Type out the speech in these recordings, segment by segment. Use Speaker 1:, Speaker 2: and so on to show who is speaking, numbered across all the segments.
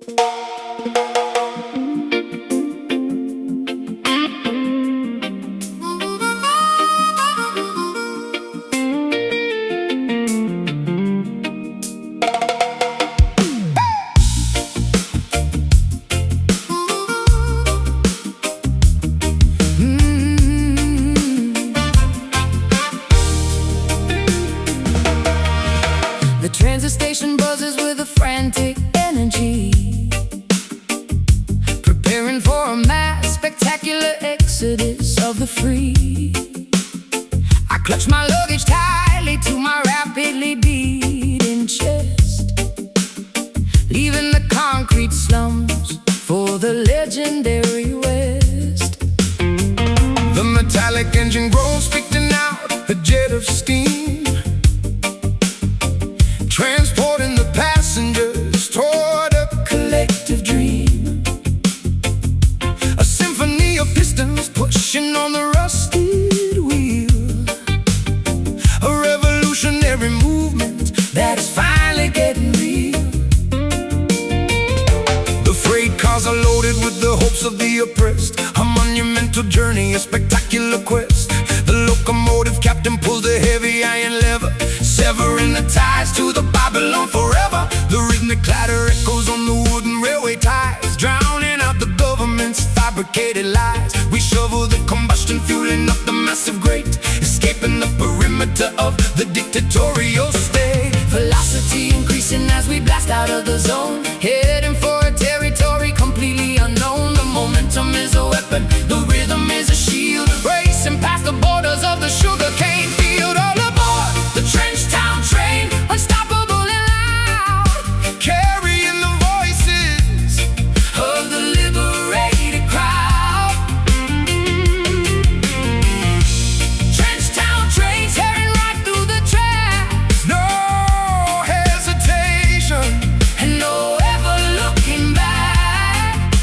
Speaker 1: The transit station buzzes with a frantic energy, preparing for a mass spectacular exodus of the free. I clutch my luggage tightly to my rapidly beating chest, leaving the concrete slums for the legendary West.
Speaker 2: The metallic engine groans, spitting out a jet of steam, transporting the passengers toward a collective dream. A symphony of pistons pushing on the rusted wheel, a revolutionary movement that is finally getting real. The freight cars are loaded with the hopes of the oppressed, a monumental journey, a spectacular quest. The locomotive captain pulls the heavy iron lever, severing the ties to the Babylon forever. The rhythmic clatter echoes on the wooden railway ties, drowning out the government's fabricated lies. We shovel the combustion, fueling up the massive grate, escaping the perimeter of the dictatorial state. Velocity increasing as we blast out of the zone, heading for a territory completely unknown. The momentum is a weapon, the rhythm is a shield, racing past the borders of the sugarcane field. All aboard the trench town train, unstoppable and loud, carrying the voices of the liberated crowd. Trench town train tearing right through the tracks, no hesitation and no ever looking back.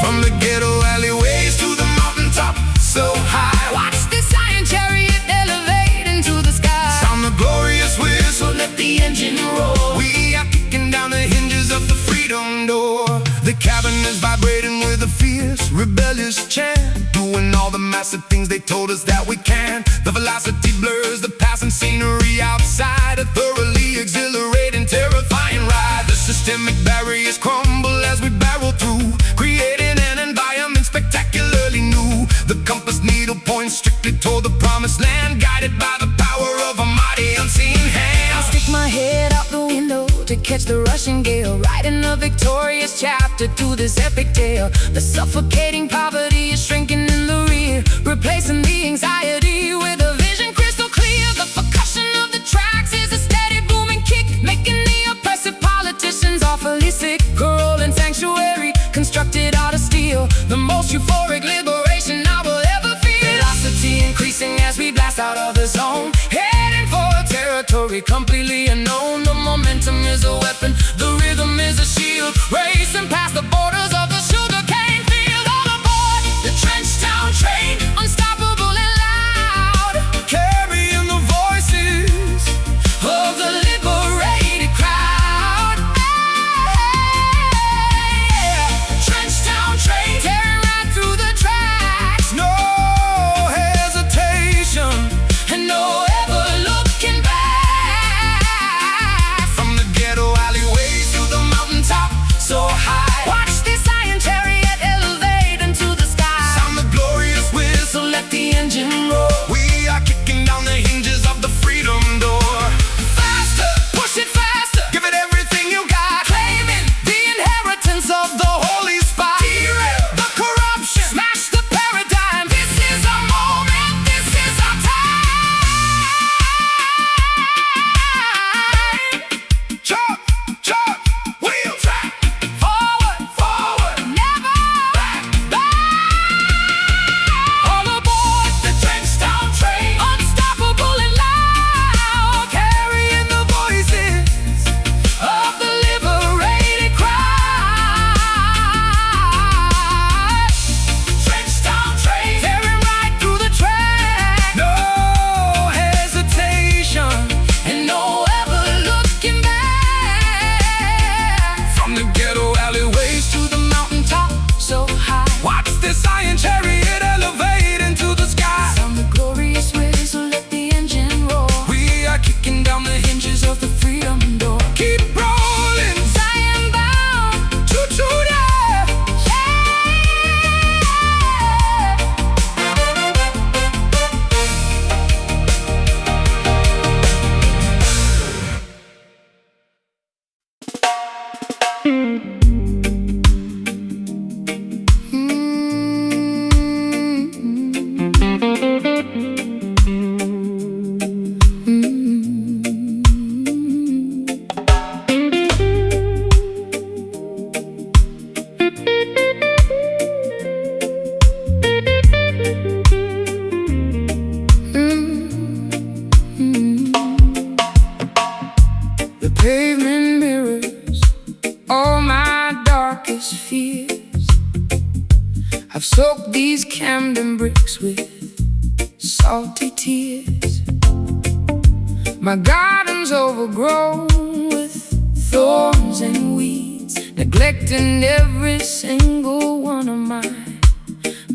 Speaker 2: From the ghetto alleyways to the mountaintop so high, watch this iron chariot elevate into the sky. Sound the glorious whistle, let the engine roar. We are kicking down the hinges of the freedom door. The cabin is vibrating with a fierce, rebellious chant, doing all the massive things they told us that we can't. The velocity blurs the passing scenery outside, a thoroughly exhilarating, terrifying ride. The systemic barriers crumble as we barrel through, creating an environment spectacularly new. The compass needle points strictly toward the promised land, guided by the power of a mighty unseen hand.
Speaker 1: I'll stick my head out the window to catch the rushing gale, writing a victorious chapter to this epic tale. The suffocating poverty is shrinking in the rear, replacing the anxiety with a vision crystal clear. The percussion of the tracks is a steady booming kick, making the oppressive politicians awfully sick. A rolling sanctuary constructed out of steel, the most euphoric liberation I will ever feel. Velocity increasing as we blast out of the zone, heading for a territory completely unknown. The momentum is a weapon, the rhythm is a shield, racing past the borders of the sugarcane field. All aboard the trench town train, unstoppable and loud, soak these Camden bricks with salty tears. My garden's overgrown with thorns and weeds, neglecting every single one of my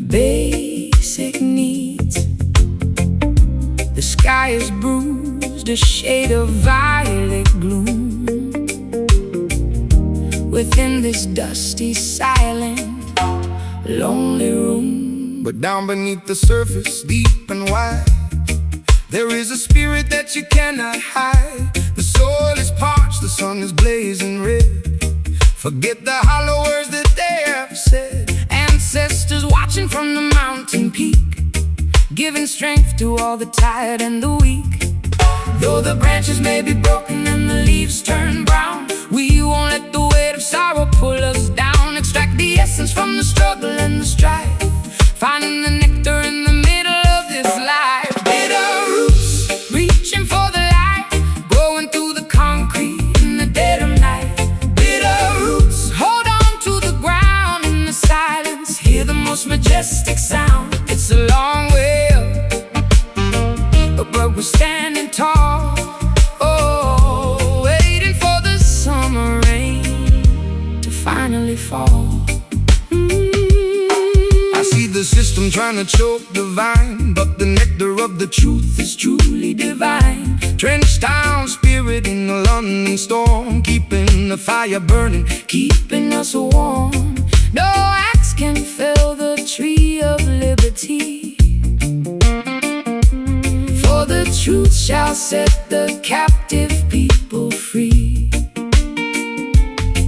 Speaker 1: basic needs. The sky is bruised, a shade of violet gloom within this dusty, silent, lonely room.
Speaker 2: But down beneath the surface, deep and wide, there is a spirit that you cannot hide. The soil is parched, the sun is blazing red. Forget the hollow words that they have said.
Speaker 1: Ancestors watching from the mountain peak, giving strength to all the tired and the weak. Though the branches may be broken and the leaves turn brown, we won't let the weight of sorrow pull us down. Extract the essence from the struggle and the strife, finding the nectar in the middle of this life. Bitter roots, reaching for the light, growing through the concrete in the dead of night. Bitter roots, hold on to the ground in the silence, hear the most majestic sound. It's a long way up, but we're standing tall, oh, waiting for the summer rain to finally fall.
Speaker 2: I see the system trying to choke the vine, but the nectar of the truth is truly divine. Drenched down spirit in the London storm, keeping the fire burning,
Speaker 1: Keeping us warm. No axe can fell the tree of liberty, for the truth shall set the captive people free.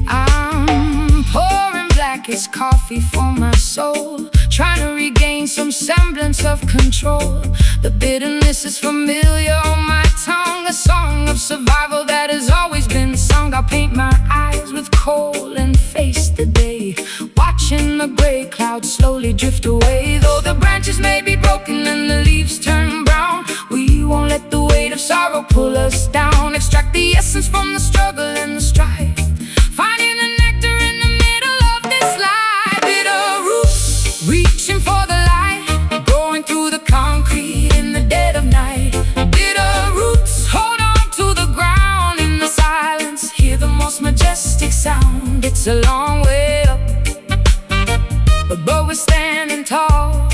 Speaker 1: I'm pouring blackest coffee for my soul, trying to regain some semblance of control. The bitterness is familiar on my tongue, a song of survival that has always been sung. I'll paint my eyes with coal and face the day, watching the gray clouds slowly drift away. Though the branches may be broken and the leaves turn brown, we won't let the weight of sorrow pull us down. Extract the essence from the struggle and the strife, finding the nectar in the middle of this life. Bitter roots, reaching for the light, growing through the concrete in the dead of night. Bitter roots, hold on to the ground in the silence, hear the most majestic sound. It's a long way up, but we're standing tall,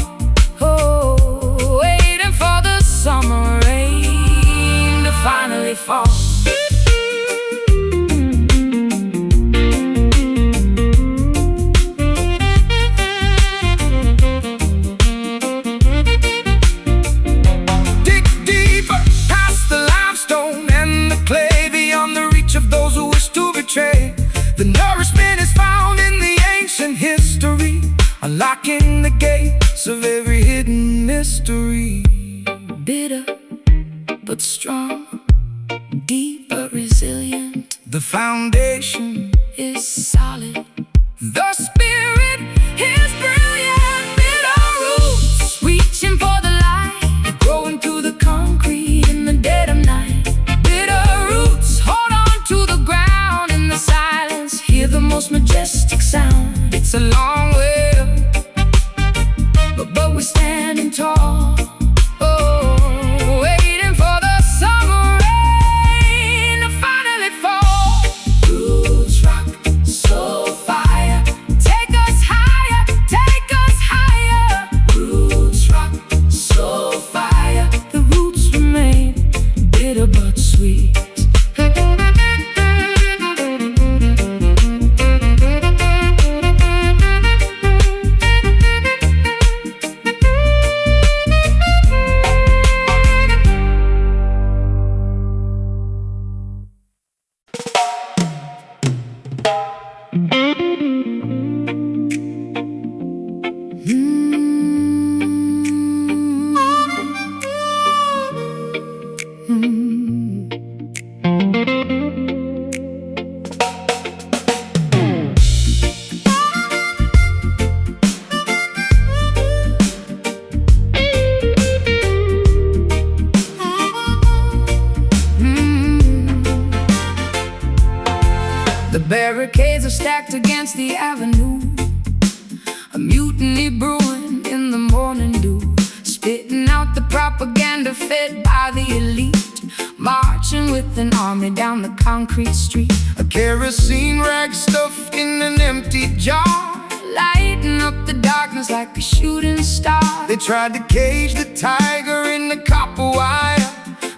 Speaker 1: oh, waiting for the summer rain to finally fall.
Speaker 2: dig deeper past the limestone and the clay, beyond the reach of those who wish to betray. The nourishment is found in the ancient history, unlocking the gates of every hidden mystery.
Speaker 1: Bitter but strong, deep but resilient,
Speaker 2: The foundation
Speaker 1: is solid. The spirit is brilliant. Bitter roots, reaching for the light, growing through the concrete in the dead of night. Bitter roots, hold on to the ground in the silence, hear the most majestic sound. It's a long way up, but we're standing tall, oh, waiting for the summer rain to finally fall. Roots rock, Soulfire, take us higher, take us higher. Roots rock, Soulfire, the roots remain bitter but sweet. The barricades are stacked against the avenue, A mutiny brewing in the morning dew, spitting out the propaganda fed by the elite, marching with an army down the concrete street.
Speaker 2: A kerosene rag stuffed in an empty jar,
Speaker 1: lighting up the darkness like a shooting star.
Speaker 2: They tried to cage the tiger in the copper wire,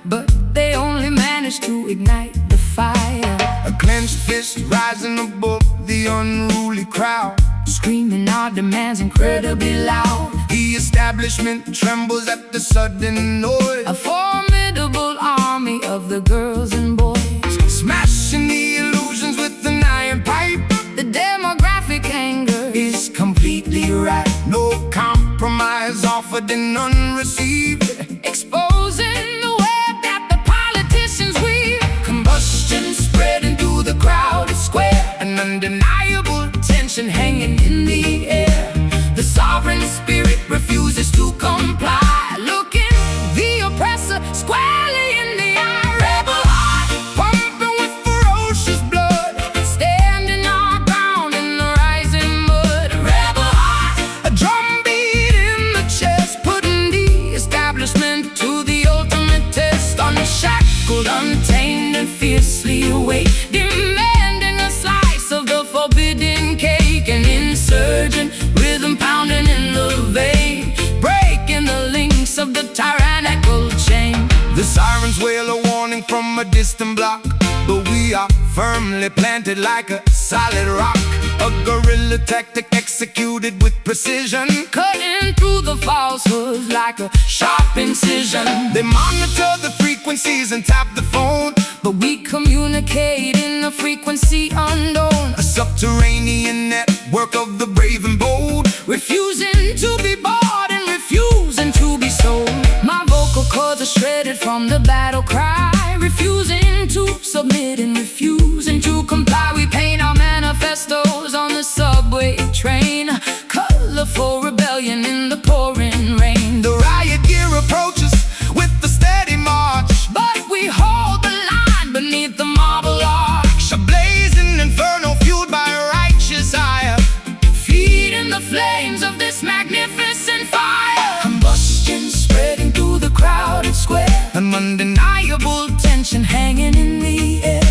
Speaker 1: but they only managed to ignite the fire.
Speaker 2: A clenched fist rising above the unruly crowd,
Speaker 1: screaming our demands incredibly loud.
Speaker 2: The establishment trembles at the sudden noise.
Speaker 1: A formidable army of the girls and boys,
Speaker 2: smashing the illusions with an iron pipe.
Speaker 1: The demographic anger
Speaker 2: is completely right. No compromise offered and none received,
Speaker 1: exposing the web that the politicians weave.
Speaker 2: Combustion spreading through the crowded square,
Speaker 1: an undeniable tension hanging in the air.
Speaker 2: The sovereign spirit refuses to comply,
Speaker 1: looking the oppressor squarely in the eye.
Speaker 2: Rebel heart pumping with ferocious blood,
Speaker 1: standing our ground in the rising mud.
Speaker 2: Rebel heart, a drumbeat in the chest,
Speaker 1: putting the establishment to the ultimate test.
Speaker 2: Unshackled,
Speaker 1: untamed and fiercely awake, demanding a slice of the forbidden cake. An insurgent rhythm pounding in the vein, breaking the links of the tyrannical chain.
Speaker 2: The sirens wail a warning from a distant block, but we are firmly planted like a solid rock. A guerrilla tactic executed with precision,
Speaker 1: cutting through the falsehoods like a sharp incision.
Speaker 2: They monitor the frequencies and tap the phone,
Speaker 1: but we communicate in a frequency unknown.
Speaker 2: A subterranean network of the brave and bold,
Speaker 1: refusing to be bought and refusing to be sold. My vocal cords are shredded from the battle cry, refusing to submit and refusing to comply. We paint our manifestos on the subway train, colorful rebellion in the pouring rain.
Speaker 2: The riot gear approaches with the steady march,
Speaker 1: but we hold the line beneath the marble arch.
Speaker 2: A blazing inferno fueled by a righteous ire,
Speaker 1: feeding the flames of this magnificent fire.
Speaker 2: Combustion
Speaker 1: spreading through the crowded square,
Speaker 2: an undeniable
Speaker 1: tension hanging in the air.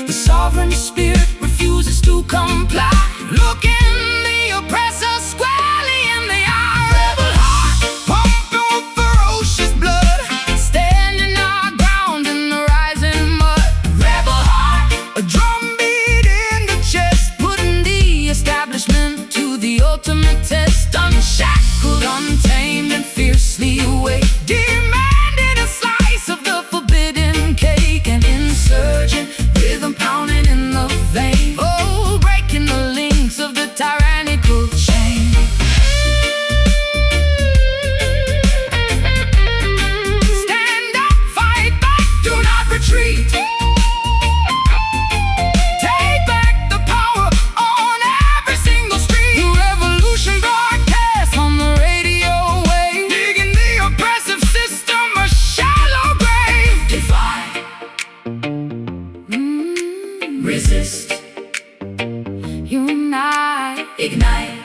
Speaker 1: The sovereign spirit refuses to comply, looking the oppressor squarely in the eye.
Speaker 2: Rebel heart pumping with ferocious blood,
Speaker 1: standing our ground in the rising mud.
Speaker 2: Rebel heart, a drumbeat in the chest,
Speaker 1: putting the establishment to the ultimate test. Unshackled, untamed and fiercely awake, demanding a slice of the forbidden cake. An insurgent rhythm pounding in the vein, oh, breaking the links of the tyrannical chain. Stand up, fight back, do not retreat. Take back the power on every single street. The revolution broadcast on the radio wave,
Speaker 2: digging the oppressive system a shallow grave.
Speaker 1: Defy, resist, unite, ignite.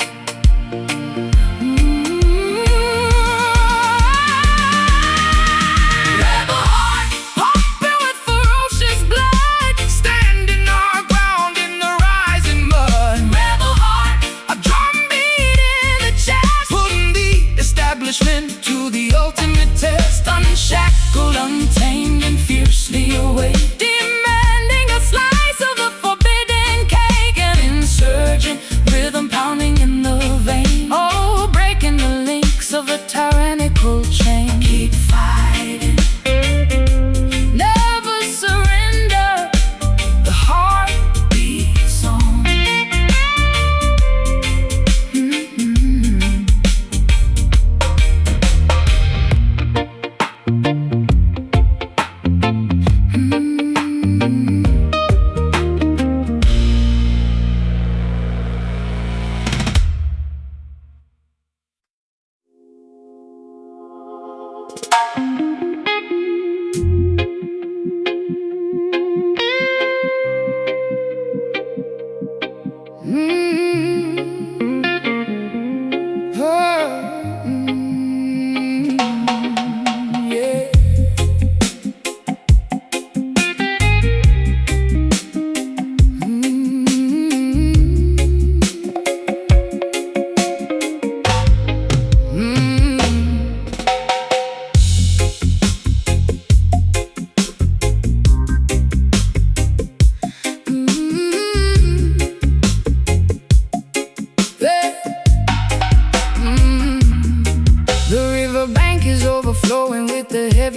Speaker 1: Rebel heart pumping with ferocious blood,
Speaker 2: Standing our ground in the rising mud.
Speaker 1: rebel heart,
Speaker 2: A drumbeat in the chest,
Speaker 1: putting the establishment to the ultimate test. Unshackled, untamed and fiercely awake, demanding a slice of the forbidden cake. An insurgent rhythm pounding in the vein, oh, breaking the links of a tyrannical chain. Keep fighting, never surrender, the heart beats on.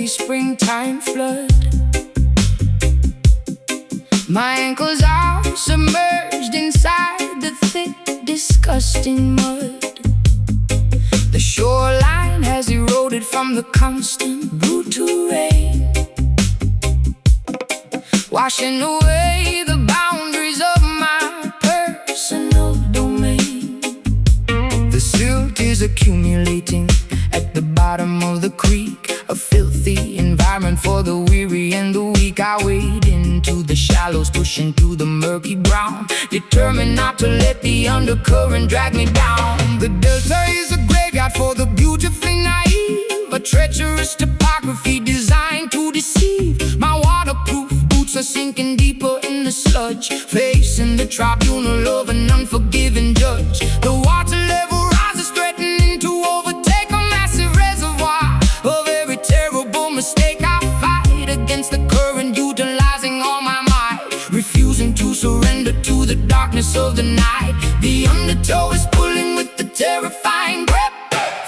Speaker 1: early springtime flood. My ankles are submerged inside the thick, disgusting mud. The shoreline has eroded from the constant, brutal rain, washing away the boundaries of my personal domain. The silt is accumulating at the bottom of the creek, a filthy environment for the weary and the weak. I wade into the shallows, pushing through the murky brown, determined not to let the undercurrent drag me down. The delta is a graveyard for the beautifully naive, a treacherous topography designed to deceive. My waterproof boots are sinking deeper in the sludge, facing the tribunal of an unforgiving judge. The water level rises, threatening to overtake a massive reservoir of every terrible mistake. I fight against the current, utilizing all my might, refusing to surrender to the darkness of the night. The undertow is pulling with the terrifying grip,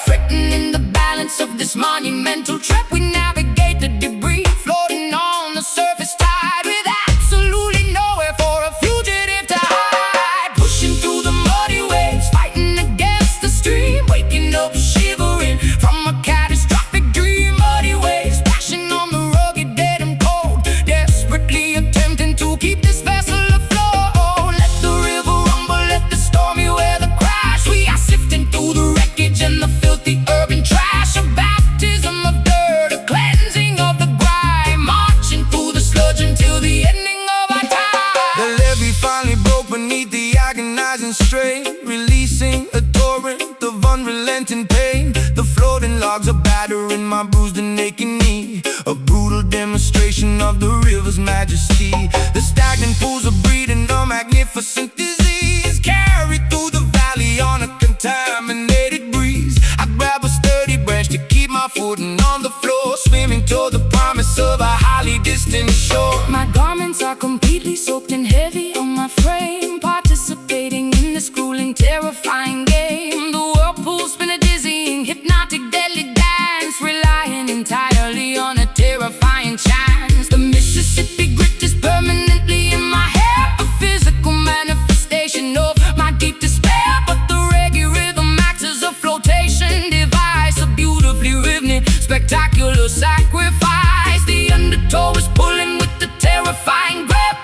Speaker 1: threatening the balance of this monumental trip. We navigate the debris, floating on the surface tide, with absolutely nowhere for a fugitive to hide. Pushing through the muddy waves, fighting against the stream, waking up shivering from a catastrophic dream. Muddy waves splashing on the rugged, dead and cold, desperately attempting to keep this vessel afloat. Let the river rumble, let the stormy weather crash. We are sifting through the wreckage and the filthy urban trash. A baptism of dirt, a cleansing of the grime, marching through the sludge until the ending of our time.
Speaker 2: The levee finally broke beneath the agonizing strain, releasing a torrent of unrelenting pain. The floating logs are battering my bruised and aching knee, a brutal demonstration of the river's majesty. The stagnant pools are breeding a magnificent disease, carried through the valley on a contaminated breeze. I grab a sturdy branch to keep my footing on the floor, swimming toward the promise of a highly distant shore.
Speaker 1: My garments are completely soaked and heavy on my frame, participating in this grueling, terrifying game. The whirlpool spin a dizzying, hypnotic, deadly dance, relying entirely on a terrifying chance. The Mississippi grit is permanently in my hair, a physical manifestation of my deep despair. But the reggae rhythm acts as a flotation device, a beautifully rhythmic, spectacular sacrifice. The undertow is pulling with the terrifying grip,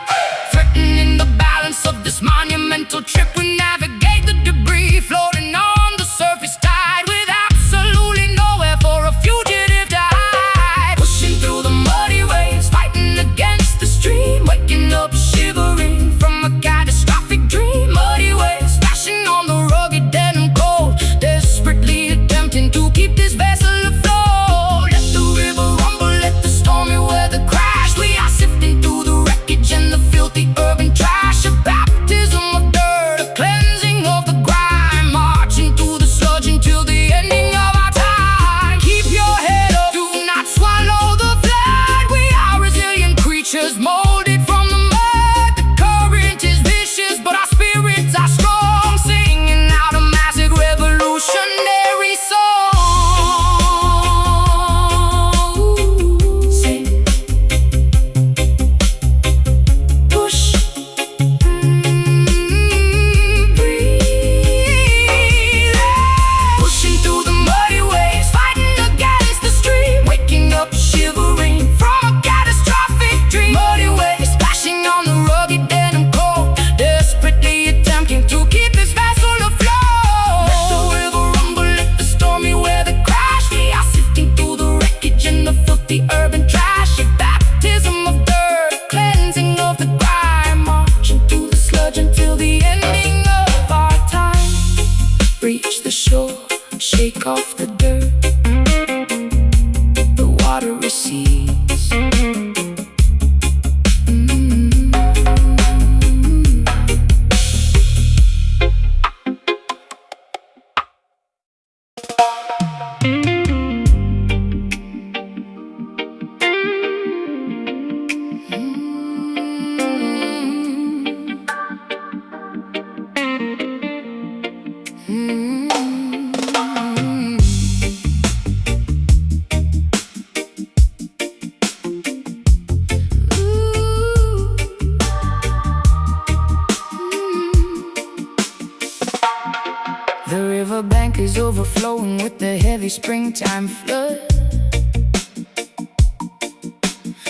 Speaker 1: threatening the balance of this monumental trip. We navigate the debris, floating on the surface tide, with absolutely nowhere for a fugitive to hide. Pushing through the muddy waves, fighting against the stream, waking up shivering from a catastrophic dream. Muddy waves splashing on the rugged, dead and cold, desperately attempting to keep this vessel afloat. Let the river rumble, let the stormy weather crash. We are sifting through the wreckage and the filthy urban trash. A baptism of dirt, a cleansing of the grime, marching through the sludge until the ending of our time. Keep your head up, do not swallow the flood. We are resilient creatures, molded from the mud. The current is vicious, but our spirits are strong, singing out a massive revolutionary song. Sing, push, breathe. Pushing through the muddy waves, fighting against the stream, waking up shivering from a catastrophic dream. Muddy waves splashing on the rugged, dead and cold, desperately attempting to keep this vessel afloat. Let the river rumble, let the stormy weather crash. We are sifting through the wreckage and the filthy urban trash. A baptism of dirt, cleansing of the grime, marching through the sludge until the ending of our time. Reach the shore, shake off the dirt, the water recedes. tank is overflowing with the heavy springtime flood.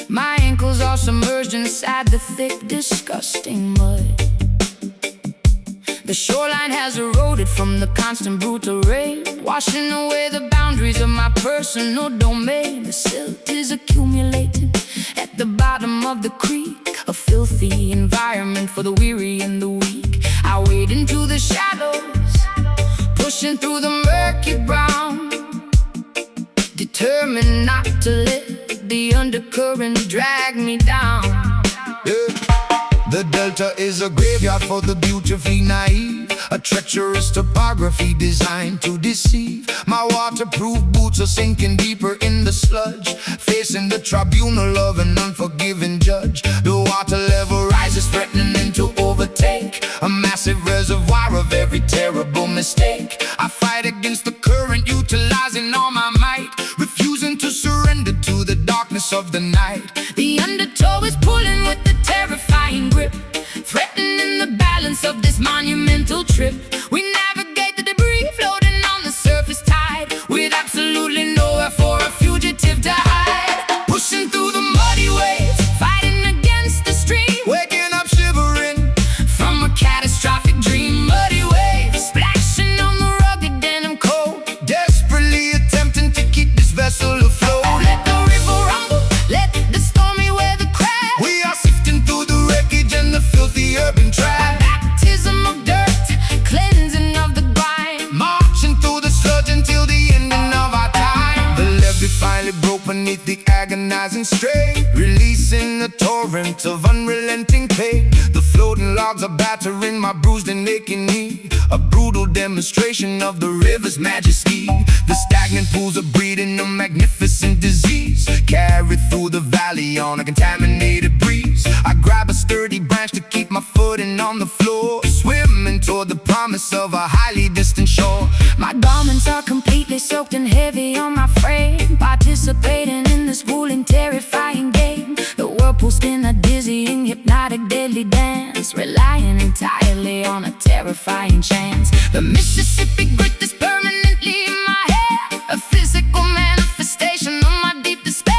Speaker 1: My ankles are submerged inside the thick, disgusting mud. The shoreline has eroded from the constant brutal rain, washing away the boundaries of my personal domain. The silt is accumulating at the bottom of the creek, a filthy environment for the weary and the weak. I wade into the shadows, pushing through the murky brown, determined not to let the undercurrent drag me down.
Speaker 2: The Delta is a graveyard for the beautifully naive, a treacherous topography designed to deceive. My waterproof boots are sinking deeper in the sludge, facing the tribunal of an unforgiving judge. The water level rises, threatening to overtake a massive reservoir of every terrible mistake. I fight against the current, utilizing all my might, refusing to surrender to the darkness of the night.
Speaker 1: The undertow is pulling with the terrifying grip, threatening the balance of this monumental trip. We navigate the debris floating on the surface tide, with absolutely nowhere for a fugitive to hide. Pushing through the muddy waves, fighting against the stream,
Speaker 2: Waking up shivering
Speaker 1: from a catastrophic dream. Muddy waves splashing on the rugged denim coat,
Speaker 2: desperately attempting to keep this vessel afloat.
Speaker 1: let the river rumble, let the stormy weather crash.
Speaker 2: We are sifting through the wreckage and the filthy urban trash,
Speaker 1: Baptism of dirt, cleansing of the grime,
Speaker 2: marching through the sludge until the ending of our time. The levee finally broke beneath the agonizing strain, releasing a torrent of unrelenting pain. The floating logs are battering my bruised and aching knee, a brutal demonstration of the river's majesty. The stagnant pools are breeding a magnificent disease, carried through the valley on a contaminated breeze. I grab a sturdy branch to keep my footing on the floor, swimming toward the promise of a highly distant shore.
Speaker 1: my garments are completely soaked and heavy on my frame, participating in this grueling, terrifying game. The whirlpool spin a dizzying, hypnotic, deadly dance, relying entirely on a terrifying chance. The Mississippi grit is permanently in my hair, a physical manifestation of my deep despair.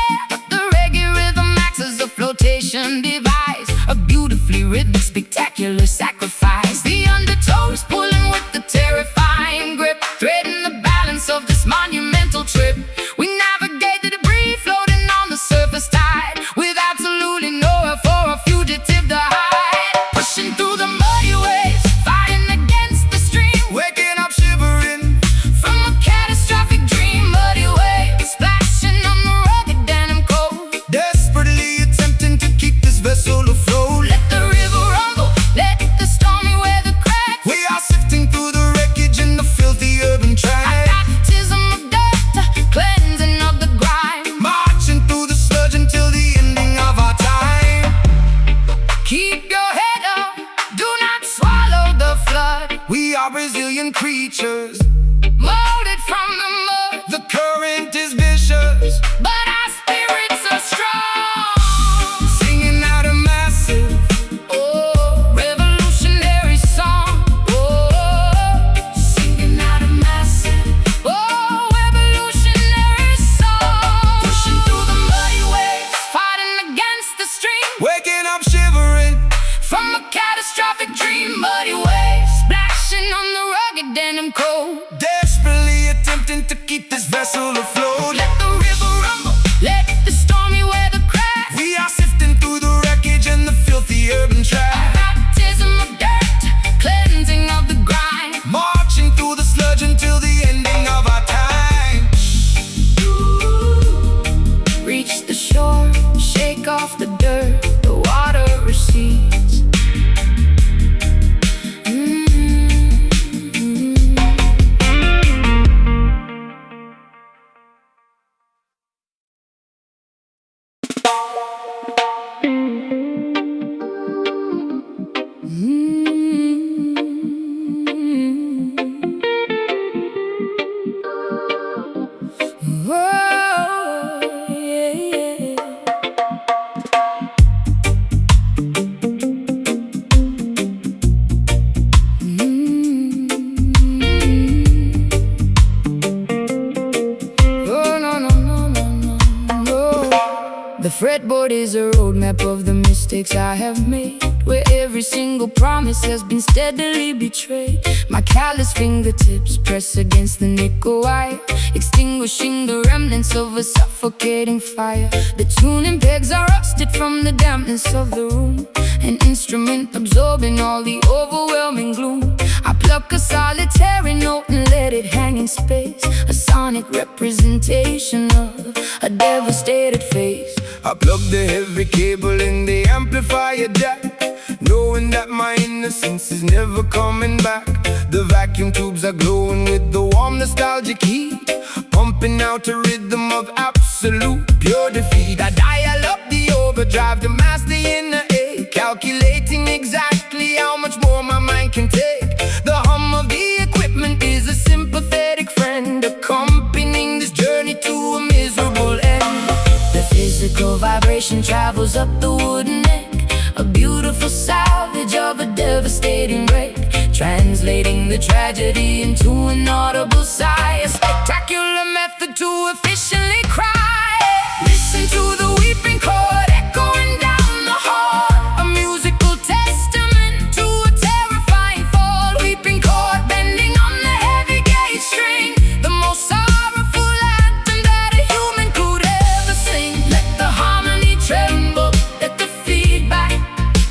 Speaker 1: The reggae rhythm acts as a flotation device, a beautifully rhythmic, spectacular sacrifice. The undertow is pulling with the terrifying grip, threading the balance of this monumental trip. We navigate the debris floating on the surface tide, with absolutely nowhere for a fugitive to hide. Pushing through the muddy waves, fighting against the stream,
Speaker 2: Waking up shivering
Speaker 1: from a catastrophic dream. Muddy waves splashing on the rugged denim coat,
Speaker 2: desperately attempting to keep this vessel afloat.
Speaker 1: let the river rumble, let the stormy weather crack.
Speaker 2: We are sifting through the wreckage and the filthy urban trash,
Speaker 1: Baptism of dirt, cleansing of the grime,
Speaker 2: marching through the sludge until the ending of our time.
Speaker 1: keep your head up, do not swallow the flood.
Speaker 2: We are resilient creatures,
Speaker 1: Molded from the mud,
Speaker 2: the current is vicious,
Speaker 1: but our spirits are strong.
Speaker 2: singing out a massive
Speaker 1: Oh, revolutionary song. Oh, singing out a massive, oh, revolutionary song. Pushing through the muddy waves, fighting against the stream,
Speaker 2: waking up shivering
Speaker 1: from a catastrophic dream. Muddy waves splashing on the rugged denim coat,
Speaker 2: desperately attempting to keep this vessel afloat.
Speaker 1: let the river rumble, let the stormy weather crack.
Speaker 2: We are sifting through the wreckage and the filthy urban trash,
Speaker 1: Baptism of dirt, cleansing of the grime,
Speaker 2: marching through the sludge until the ending of our time.
Speaker 1: reach the shore, shake off the dirt, the water recedes. chord is a roadmap of the mistakes I have made, where every single promise has been steadily betrayed. My callous fingertips press against the nickel wire, extinguishing the remnants of a suffocating fire. The tuning pegs are rusted from the dampness of the room, an instrument absorbing all the overwhelming gloom. I pluck a solitary note and let it hang in space, a sonic representation of a devastated face.
Speaker 2: I plug the heavy cable in the amplifier jack, knowing that my innocence is never coming back. The vacuum tubes are glowing with the warm nostalgic heat, pumping out a rhythm of absolute pure defeat. I dial up the overdrive to mask the inner ache, calculating exactly how much more my mind can take. The hum of the equipment is a sympathetic friend, accompanying this journey to a miserable end.
Speaker 1: The physical vibration travels up the wooden neck, a beautiful salvage of a devastating wreck, translating the tragedy into an audible sigh, a spectacular method to efficiently cry. Listen to the weeping chord echoing down the hall, a musical testament to a terrifying fall. Weeping chord bending on the heavy gauge string, the most sorrowful anthem that a human could ever sing. Let the harmony tremble, let the feedback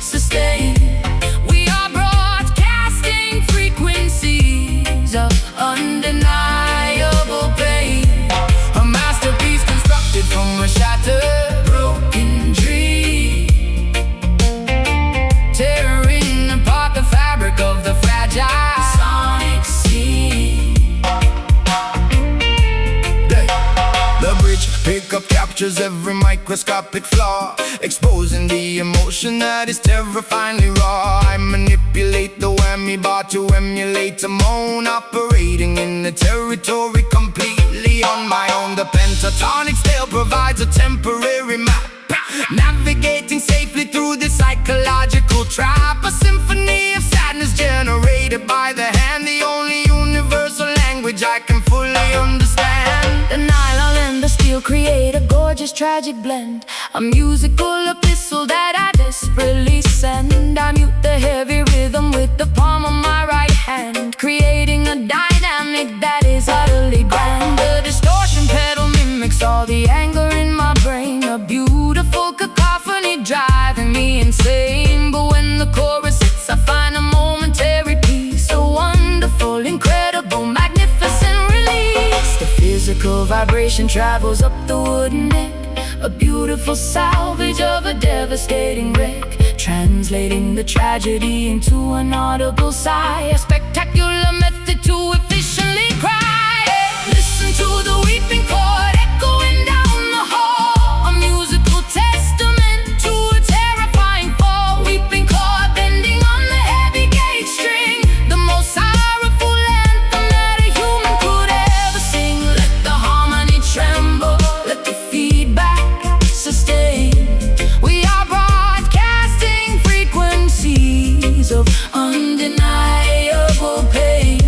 Speaker 1: sustain. We are broadcasting frequencies of undeniable pain, a masterpiece constructed from a shattered, broken dream, tearing apart the fabric of the fragile sonic scene.
Speaker 2: The bridge pickup captures every microscopic flaw, exposing the emotion that is terrifyingly raw. I manipulate the whammy bar to emulate a moan, operating in the territory completely on my own. The pentatonic scale provides a temporary map, navigating safely through this psychological trap, a symphony of sadness generated by the hand, the only universal language I can fully understand.
Speaker 1: The nylon and the steel create a gorgeous tragic blend, a musical epistle that I desperately send. I mute the heavy rhythm with the palm of my right hand, creating a dynamic that is utterly grand. The distortion pedal mimics all the anger in my brain, a beautiful cacophony driving me insane. But when the chorus hits, I find a momentary peace, a wonderful, incredible, magnificent release. The physical vibration travels up the wooden neck, a beautiful salvage of a devastating wreck, translating the tragedy into an audible sigh, a spectacular method to efficiently cry. Listen to the weeping chord echoing down the hall, a musical testament to a terrifying fall. Weeping chord bending on the heavy gauge string, the most sorrowful anthem that a human could ever sing. Let the harmony tremble, let the feedback sustain. We are broadcasting frequencies of undeniable pain,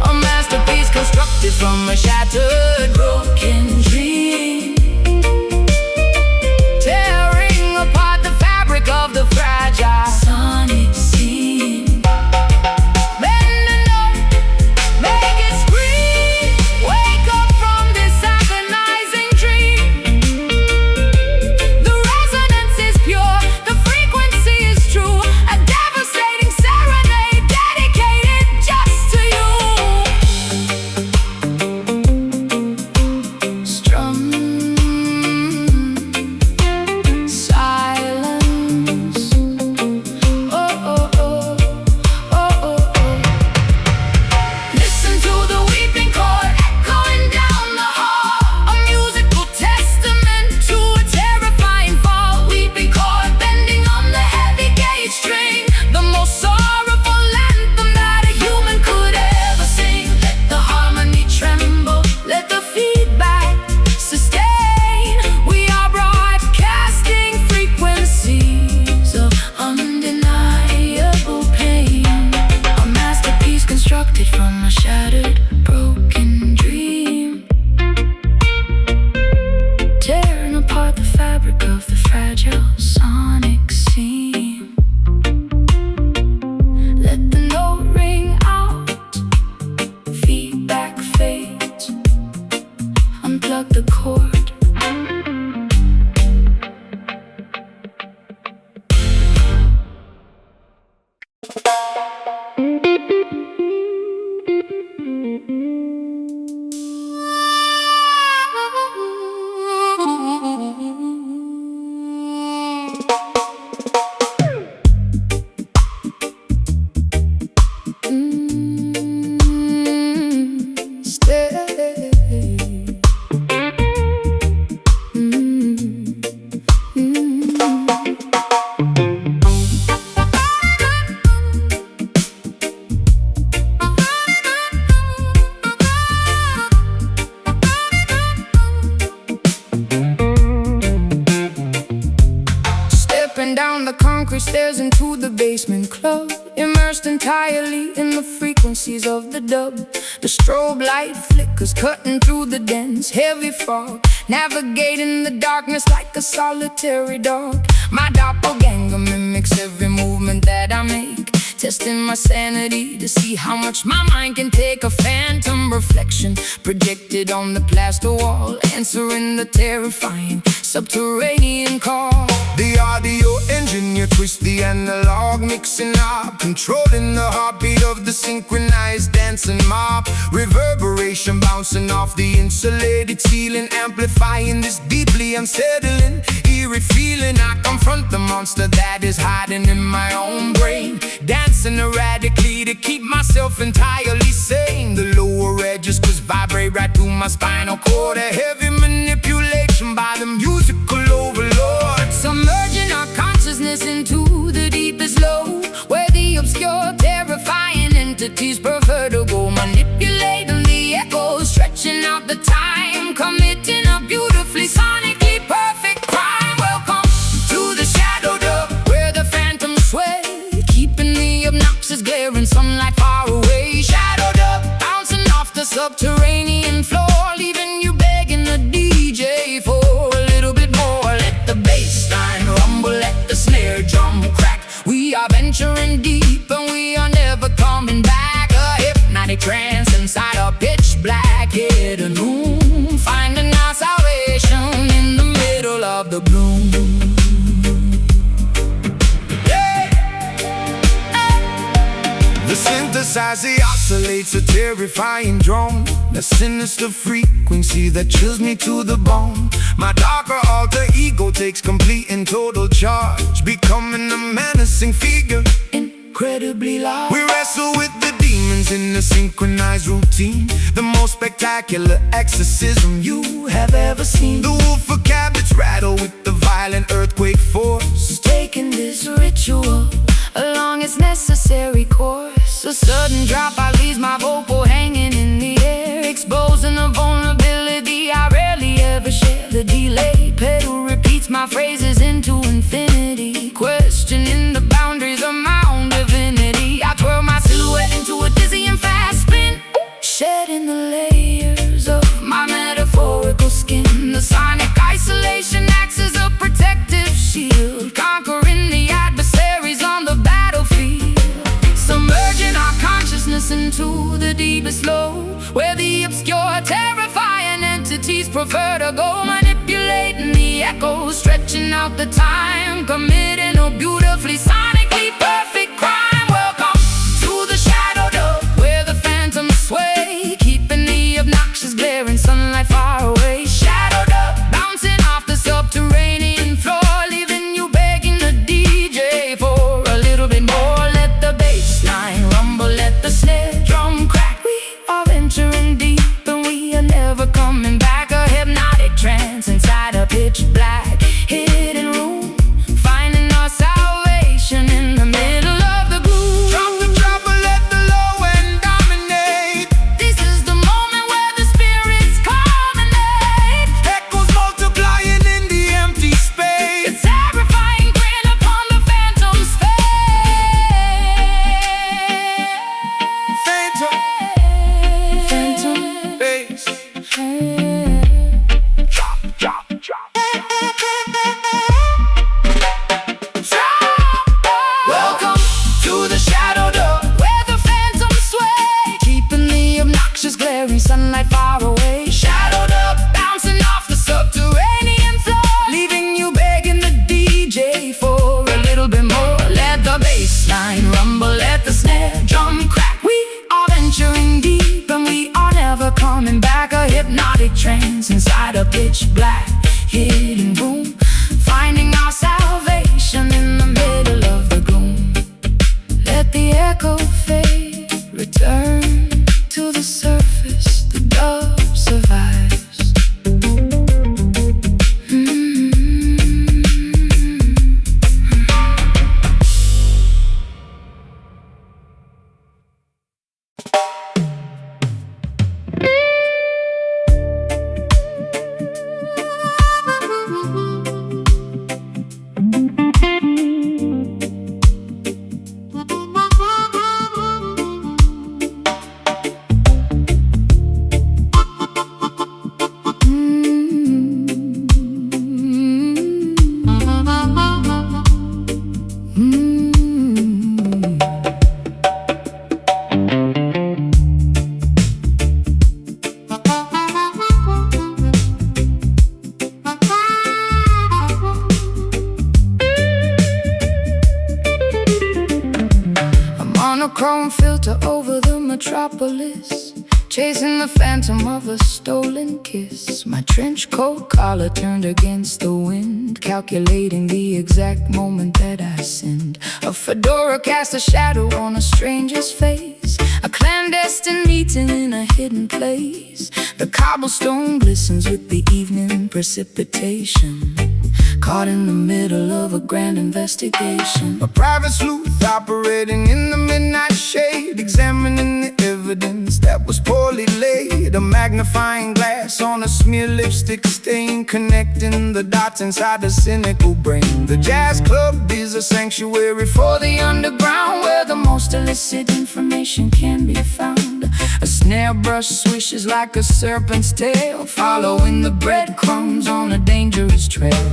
Speaker 1: a masterpiece constructed from a shattered, broken dream, tearing apart the fabric of the fragile sonic scene. Bend the note, make it scream, wake up from this agonizing dream. The resonance is pure, the frequency is true, a devastating serenade dedicated just to you. Strum silence. Oh, oh, oh, oh, oh, oh. Listen to the weeping chord echoing down the hall, a musical testament to a terrifying fall. Weeping chord bending on the heavy gauge string, the most sorrowful anthem that a human could ever sing. Let the harmony tremble, let the feedback sustain. We are broadcasting frequencies of undeniable pain, a masterpiece constructed from a shattered, broken dream, tearing apart the fabric of the fragile club, immersed entirely in the frequencies of the dub. The strobe light flickers, cutting through the dense, heavy fog, navigating the darkness like a solitary dog. My doppelganger mimics every movement that I make, testing my sanity to see how much my mind can take. A phantom reflection projected on the plaster wall, answering the terrifying subterranean call.
Speaker 2: The audio engineer twists the analog, mixing up, controlling the heartbeat of the synchronized dancing mob. Reverberation bouncing off the insulated ceiling, amplifying this deeply unsettling, eerie feeling. I confront the monster that is hiding in my own brain, dancing erratically to keep myself entirely sane. The lower edges just vibrate right through my spinal cord, a heavy manipulation by the musical overlord.
Speaker 1: Submerging our consciousness into the deepest low, where the obscure, terrifying entities prefer to go, manipulating the echoes, stretching out the time, committing a beautifully sonically perfect crime. Welcome to the shadow dub, where the phantoms sway, keeping the obnoxious glaring sunlight far away. Shadow dub, bouncing off the subterranean floor, leaving you begging the DJ for a little bit more. Let the bass line rumble, let the snare drum crack. We are venturing deep and we are never coming back. A hypnotic trance inside a pitch black hidden room, finding our salvation in the middle of the gloom.
Speaker 2: The synthesizer oscillates a terrifying drone, a sinister frequency that chills me to the bone. My darker alter ego takes complete and total charge, becoming a menacing figure, incredibly large. We wrestle with the demons in a synchronized routine, the most spectacular exorcism you have ever seen. The wolf of cabinets rattle with the violent earthquake force,
Speaker 1: taking this ritual along its necessary course. A sudden dropout leaves my vocal hanging in the air, exposing a vulnerability I rarely ever share. The delay pedal repeats my phrases into infinity, questioning the boundaries of my own divinity. I twirl my silhouette into a dizzying fast spin, shedding the layers of my metaphorical skin. The sonic isolation acts as a protective shield, conquering the adversaries on the battlefield. Submerging our consciousness into the deepest low, where the obscure, terrifying entities prefer to go, manipulating the echoes, stretching out the time, committing a beautifully sonically perfect crime. Welcome to the shadow dub, where the phantoms sway, keeping the obnoxious glaring sunlight far away. Shadow dub, bouncing off the subterranean floor, leaving you begging the DJ for a little bit more. Let the bass line rumble, let the snare drum crack. We are venturing deep and we are never coming back. A hypnotic trance inside a pitch black hidden room, finding our salvation in the middle of the gloom.
Speaker 2: drop the chopper, let the low end dominate.
Speaker 1: This is the moment where the spirits culminate.
Speaker 2: Echoes multiplying in the empty
Speaker 1: The
Speaker 2: space.
Speaker 1: terrifying grin upon the phantom's face.
Speaker 2: Phantom bass.
Speaker 1: Welcome to the shadow dub, where the phantoms sway, keeping the obnoxious glaring sunlight far away. Shadow dub, bouncing off the subterranean floor, leaving you begging the DJ for a little bit more. Let the bass line rumble, let the snare drum crack. We are venturing deep and we are never coming back. A hypnotic trance inside a pitch black hidden room, finding our salvation in the middle of the gloom. Let the echo fade, return to the surface, the dove survives. chrome filter over the metropolis, chasing the phantom of a stolen kiss. My trench coat collar turned against the wind, calculating the exact moment that I sinned. A fedora cast a shadow on a stranger's face, a clandestine meeting in a hidden place. The cobblestone glistens with the evening precipitation, caught in the middle of a grand investigation.
Speaker 2: A private sleuth operating in the midnight shade, examining the evidence that was poorly laid. A magnifying glass on a smear lipstick stain, connecting the dots inside the cynical brain. The jazz club is a sanctuary for the underground, where the most illicit information can be found. A snare brush swishes like a serpent's tail, following the breadcrumbs on a dangerous trail.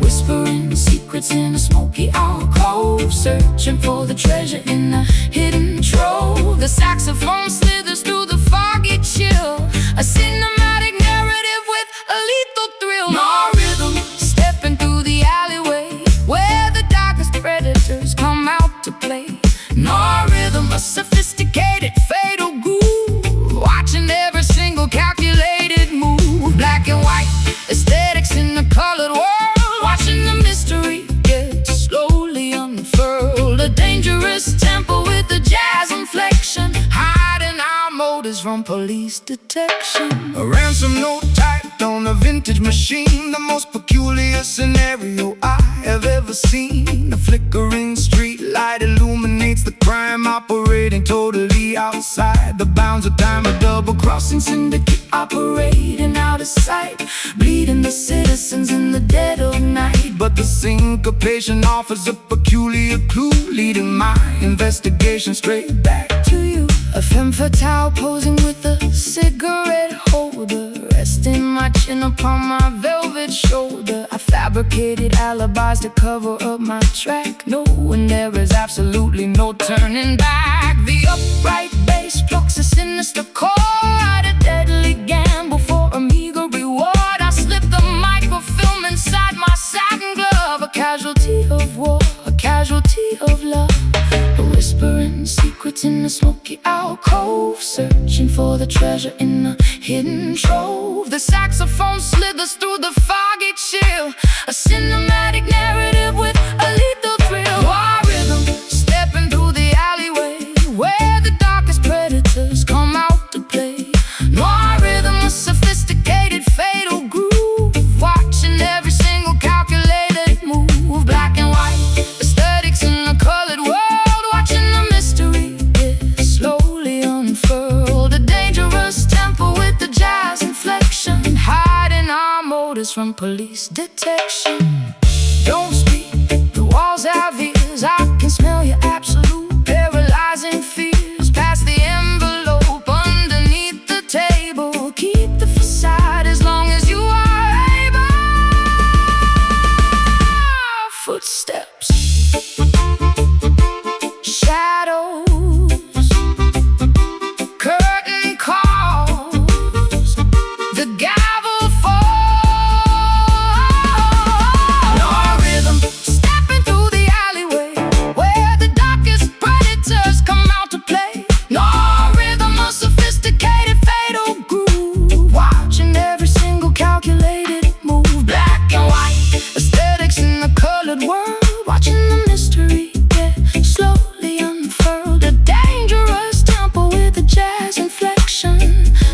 Speaker 2: Whispering secrets in a smoky alcove, searching for the treasure in a hidden trove. The saxophone slithers through the foggy chill, a cinematic narrative with a lethal thrill. No rhythm, stepping through the alleyway, where the darkest predators come out to play. No rhythm, a sophisticated fatal groove, watching every single calculated move. Black and white aesthetics in the colored world, watching the mystery get slowly unfurled. A dangerous tempo with a jazz inflection, hiding our motives from police detection. A ransom note typed on a vintage machine, the most peculiar scenario I have ever seen. A flickering street light illuminates the crime, operating totally outside the bounds of time. A double-crossing syndicate operating out of sight, bleeding the citizens in the dead of night. But the syncopation offers a peculiar clue, leading my investigation straight back to you.
Speaker 1: A femme fatale posing with a cigarette holder, resting my chin upon my velvet shoulder. I fabricated alibis to cover up my track, knowing there is absolutely no turning back. The upright bass plucks a sinister chord, a deadly gamble for a meager reward. I slip the microfilm inside my satin glove, a casualty of war, a casualty of love. Whispering secrets in the smoky alcove, searching for the treasure in the hidden trove. The saxophone slithers through the foggy chill, a cinematic narrative with a lethal thrill. War rhythm, stepping through the alleyway, where the darkest predators come out to play. Noir rhythm, a sophisticated fatal groove, watching every single calculated move. Black and white aesthetics in the colored world, watching the mystery get slowly unfurled. A dangerous tempo with the jazz inflection, hiding our motives from police detection. Don't speak, the walls have ears, I can smell your absolute paralyzing fears. Pass the envelope underneath the table, keep the facade as long as you are able. Footsteps, shadows, curtain calls, the gavel falls. No rhythm, stepping through the alleyway, where the darkest predators come out to play. No rhythm, a sophisticated fatal groove, watching every single calculated move. Black and white aesthetics in the colored world, watching the mystery get slowly unfurled. A dangerous tempo with a jazz inflection,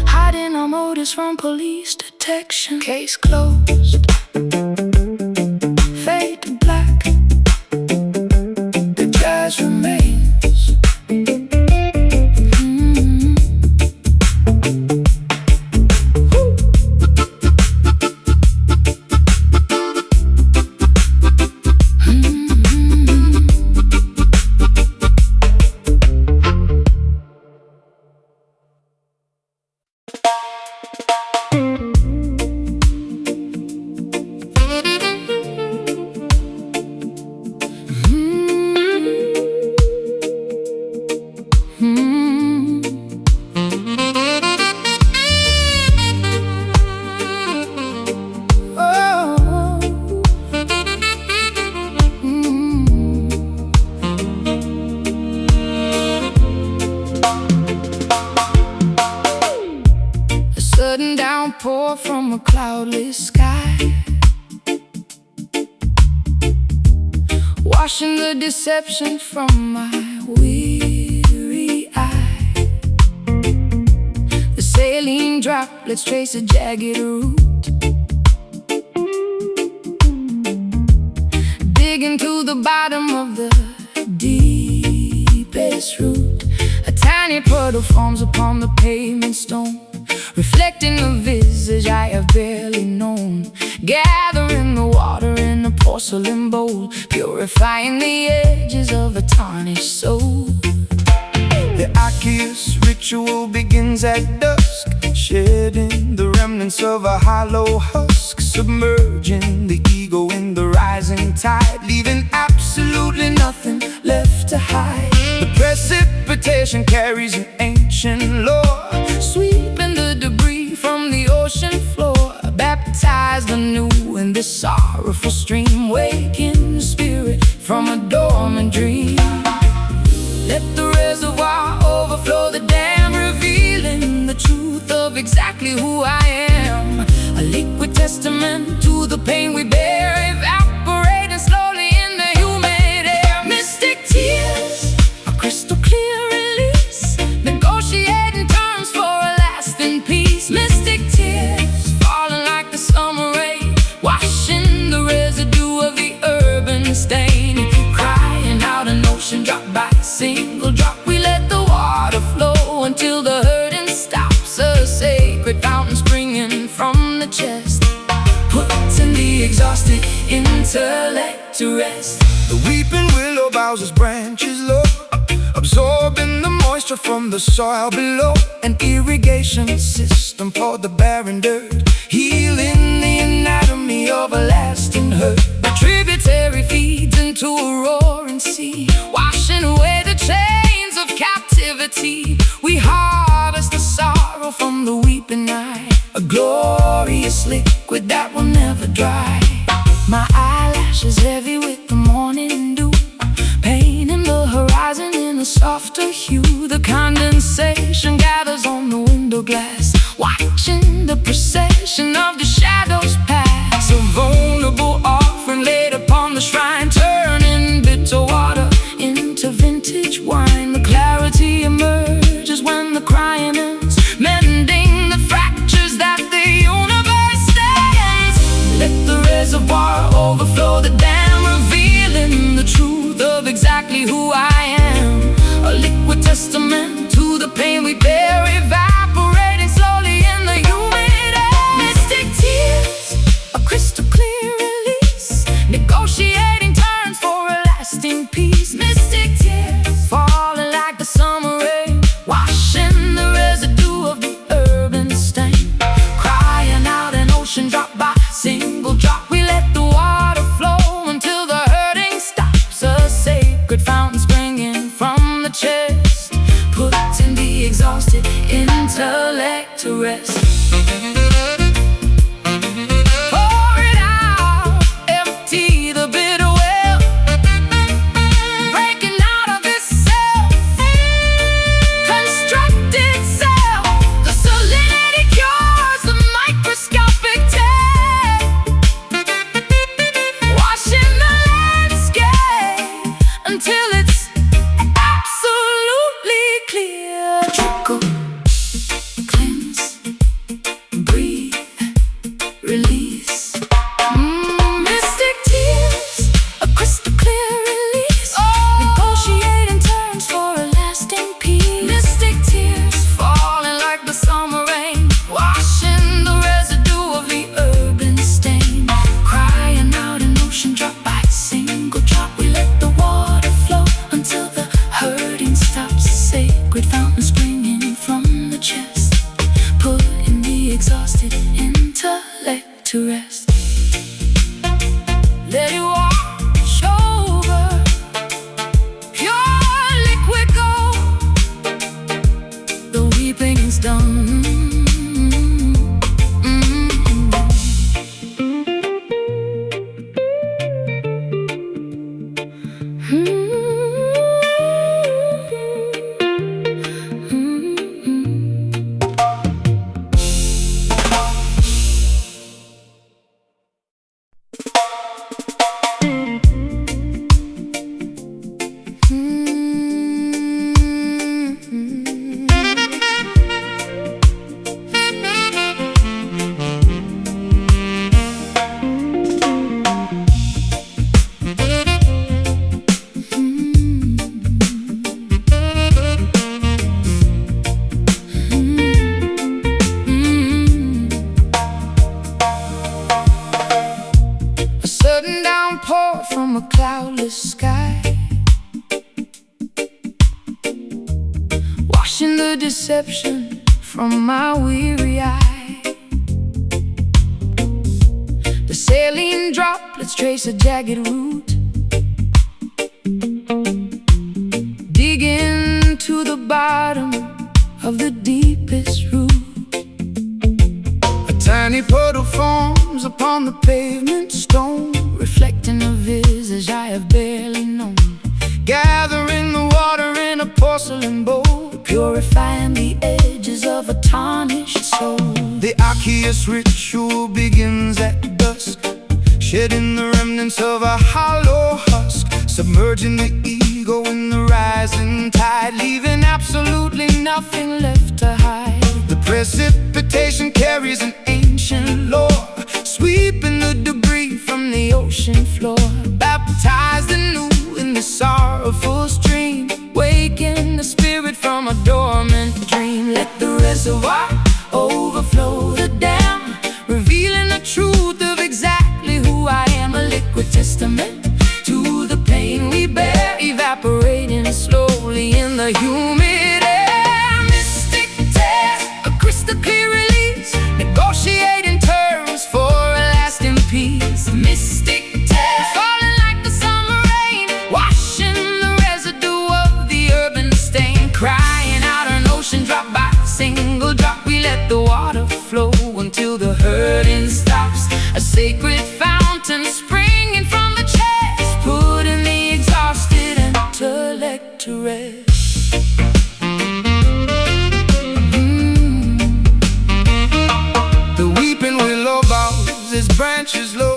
Speaker 1: hiding our motives from police detection. Case closed, fade to black, the jazz remains. pour from a cloudless sky, washing the deception from my weary eye. The saline droplets trace a jagged route, digging to the bottom of the deepest root. A tiny puddle forms upon the pavement stone, reflecting the visage I have barely known. Gathering the water in a porcelain bowl, purifying the edges of a tarnished soul.
Speaker 2: The Arceus ritual begins at dusk, shedding the remnants of a hollow husk, submerging the ego in the rising tide, leaving absolutely nothing left to hide. The precipitation carries an ancient lore,
Speaker 1: Sweeping the debris from the ocean floor, baptized anew in this sorrowful stream, waking the spirit from a dormant dream. Let the reservoir overflow the dam, revealing the truth of exactly who I am. A liquid testament to the pain we bear, evaporating slowly in the humid air. Mystic tears, a crystal clear release, negotiating terms for a lasting peace. Mystic tears, falling like the summer rain, washing the residue of the urban stain. Crying out an ocean drop by single drop, we let the water flow until the hurting stops. A sacred fountain springing from the chest, putting the exhausted intellect to rest.
Speaker 2: the weeping willow bows its branches low, absorbing the moisture from the soil below.
Speaker 1: An irrigation system for the barren dirt,
Speaker 2: Healing the anatomy of a lasting hurt.
Speaker 1: the tributary feeds into a roaring sea, washing away the chains of captivity. We harvest the sorrow from the weeping eye, a glorious liquid that will never dry. My eyelashes heavy with the morning dew, painting the horizon in a softer hue. The condensation gathers on the window glass, watching the procession of the shadows pass.
Speaker 2: A vulnerable offering laid upon the shrine,
Speaker 1: Turning bitter water into vintage wine. The clarity emerges when the crying ends, mending the fractures that the universe stands. Let the reservoir overflow the dam, revealing the truth of exactly who I am. A liquid testament to the pain we bear, evaporating slowly in the humid air. Mystic tears, a crystal clear release, negotiating terms for a lasting peace. Mystic tears, falling like the summer rain, washing the residue of the urban stain. Crying out an ocean drop by single drop, we let the water flow until the hurting stops. A sacred fountain springing from the chest, putting the exhausted intellect to rest. Pour it out, empty the bitter well, breaking out of this self-constructed cell. The salinity cures the microscopic tear, washing the landscape until it's absolutely clear. Trickle, cleanse, breathe, release. Mystic tears, a crystal clear release, negotiating terms for a lasting peace. Mystic tears, falling like the summer rain, washing the residue of the urban stain. Crying out an ocean drop by single drop, we let the water flow until the hurting stops. Sacred fountain springing from the chest, putting the exhausted intellect to rest. Let it wash over, pure liquid gold. The weeping is done. washing the deception from my weary eye. The saline droplets trace a jagged route, digging to the bottom of the deepest root.
Speaker 2: A tiny puddle forms upon the pavement stone,
Speaker 1: reflecting a visage I have barely known.
Speaker 2: gathering the water in a porcelain bowl,
Speaker 1: purifying the edges of a tarnished soul.
Speaker 2: The Arceus ritual begins at dusk, shedding the remnants of a hollow husk, submerging the ego in the rising tide, leaving absolutely nothing left to hide. The precipitation carries an ancient lore, sweeping the debris from the ocean floor, baptized anew in the sorrowful stream, waking the spirit from a dormant dream.
Speaker 1: Let the reservoir overflow the dam, revealing the truth of exactly who I am. A liquid testament to the pain we bear, evaporating slowly in the humid air. Mystic tears, a crystal clear release, negotiating terms for a lasting peace. Mystic tears, falling like the summer rain, washing the residue of the urban stain, crying out an ocean drop by single drop. We let the water flow until the hurting stops, a sacred fountain springing from the chest, putting the exhausted intellect to rest.
Speaker 2: The weeping willow bows its branches low,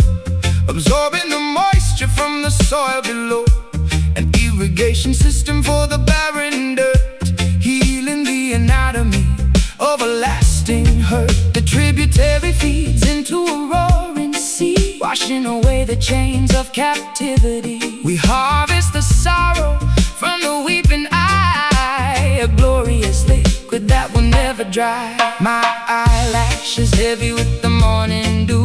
Speaker 2: absorbing the moisture from the soil below, an irrigation system for the barren dirt, healing the anatomy of a lasting hurt. The tributary feeds into a roaring sea,
Speaker 1: Washing away the chains of captivity.
Speaker 2: we harvest the sorrow
Speaker 1: From the weeping eye, a glorious liquid that will never dry.
Speaker 2: my
Speaker 1: Eyelashes heavy with the morning dew,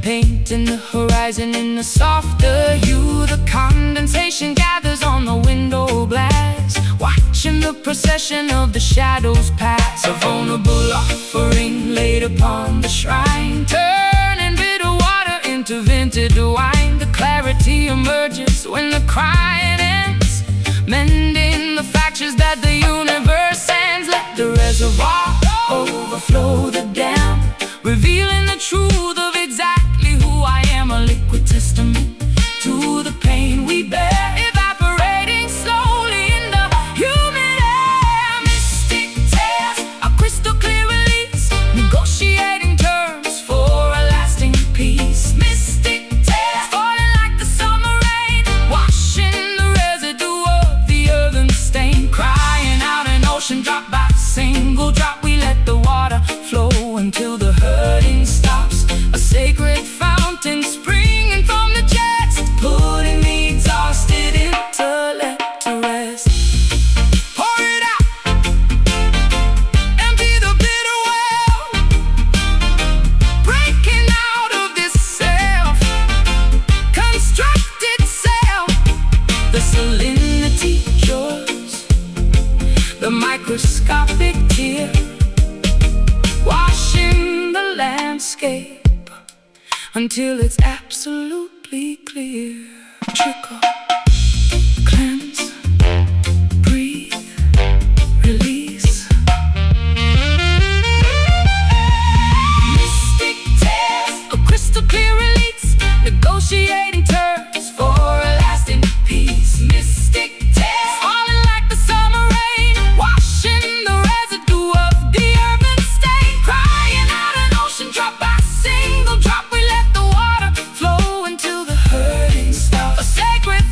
Speaker 1: painting the horizon in a softer hue. The condensation gathers on the window glass, watching the procession of the shadows pass. A vulnerable offering laid upon the shrine, turning bitter water into vintage wine. The clarity emerges when the crying ends, mending the fractures that the universe sends. Let the reservoir overflow the dam, revealing the truth of exactly who I am. A liquid testament to the pain we bear, evaporating slowly in the humid air. Mystic tears, a crystal clear release, negotiating terms for a lasting peace. Mystic tears, falling like the summer rain, washing the residue of the earthen stain, crying out an ocean drop by single drop. We let the water flow until the hurting stops, a sacred fountain springing from the chest, putting the exhausted intellect to rest.
Speaker 2: pour it out, empty the bitter well,
Speaker 1: Breaking out of this self-constructed self, the salinity yours, the microscopic tear, washing the landscape until it's absolutely clear. Trickle, cleanse, breathe, release. Mystic tears, a crystal clear release, negotiating terms for a lasting peace. Mystic tears, falling like the summer rain, washing the residue of the urban stain, crying out an ocean drop by single drop. We let the water flow until the hurting stops, a sacred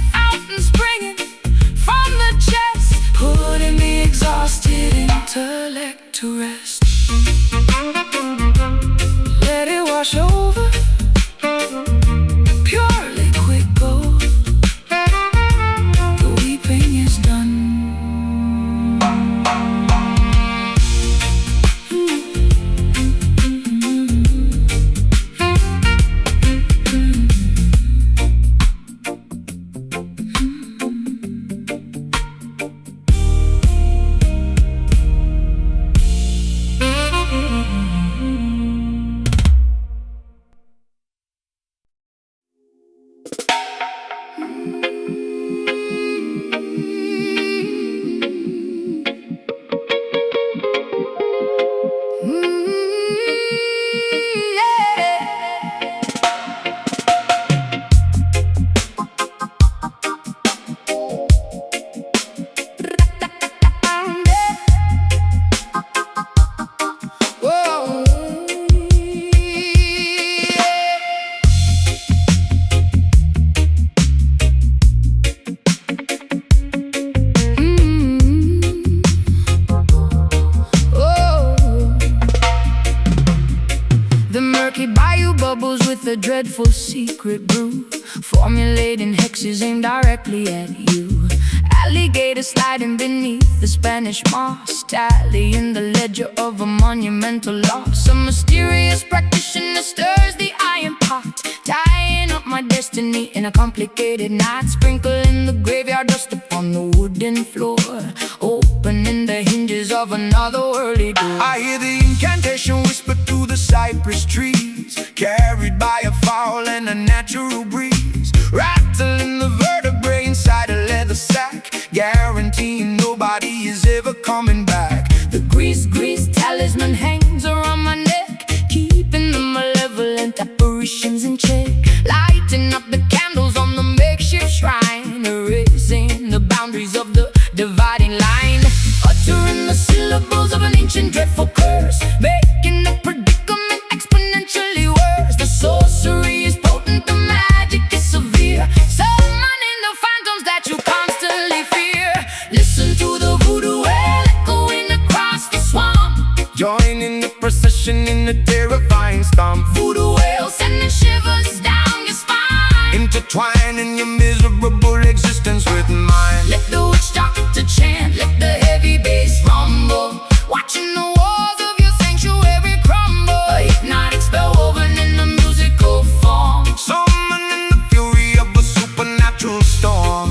Speaker 1: bubbles with a dreadful secret brew, formulating hexes aimed directly at you. Alligator sliding beneath the Spanish moss, tallying the ledger of a monumental loss. A mysterious practitioner stirs the iron pot, tying up my destiny in a complicated knot. Sprinkling the graveyard dust upon the wooden floor, opening the hinges of another worldly door.
Speaker 2: I hear the incantation whisper through the cypress trees, carried by a foul and a natural breeze, rattling the vertebrae inside a leather sack, guaranteeing nobody is ever coming back.
Speaker 1: The grease talisman hangs around my neck, keeping the malevolent apparitions in check. Lighting up the candles on the makeshift shrine, erasing the boundaries of the dividing line. Uttering the syllables of an ancient dreadful curse, making the predicament exponentially worse. The sorcery is potent, the magic is severe, summoning the phantoms that you constantly fear. Listen to the voodoo wail echoing across the swamp,
Speaker 2: Join in the procession in the terrifying stomp.
Speaker 1: voodoo wail sending shivers down your spine,
Speaker 2: Intertwining your miserable existence with mine.
Speaker 1: let the witch doctor chant, let the heavy bass rumble, watching the walls of your sanctuary crumble. A hypnotic spell woven in the musical form,
Speaker 2: Summoning the fury of a supernatural storm.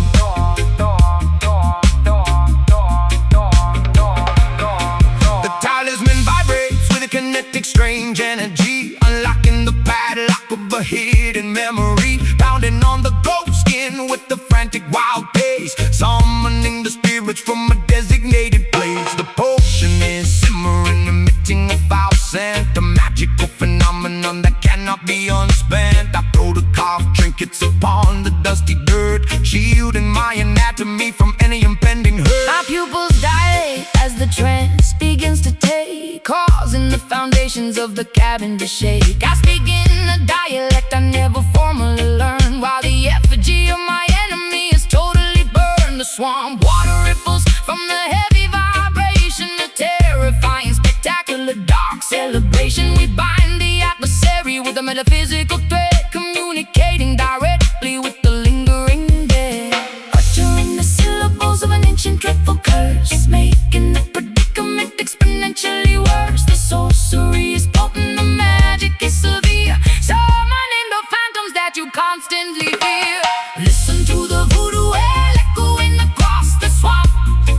Speaker 2: The talisman vibrates with a kinetic strange energy, unlocking the padlock of a hidden memory, pounding on the ghost skin with the frantic wild pace, summoning the spirits from a designated place. The potion is simmering, emitting a foul scent, a magical phenomenon that cannot be unspent. I throw the carved trinkets upon the dusty dirt, shielding my anatomy from any impending hurt.
Speaker 1: my pupils dilate as the trance begins to take, causing the foundations of the cabin to shake. I speak in a dialect I never formally learned, while the effigy of my enemy is totally burned. The swamp water ripples from the heavy vibration, a terrifying, spectacular, dark celebration. We bind the adversary with a metaphysical thread, communicating directly with the lingering dead. Uttering the syllables of an ancient dreadful curse, making the predicament exponentially worse. The sorcery is potent, the magic is severe, summoning the phantoms that you constantly fear. Listen to the voodoo wail echoing across the swamp,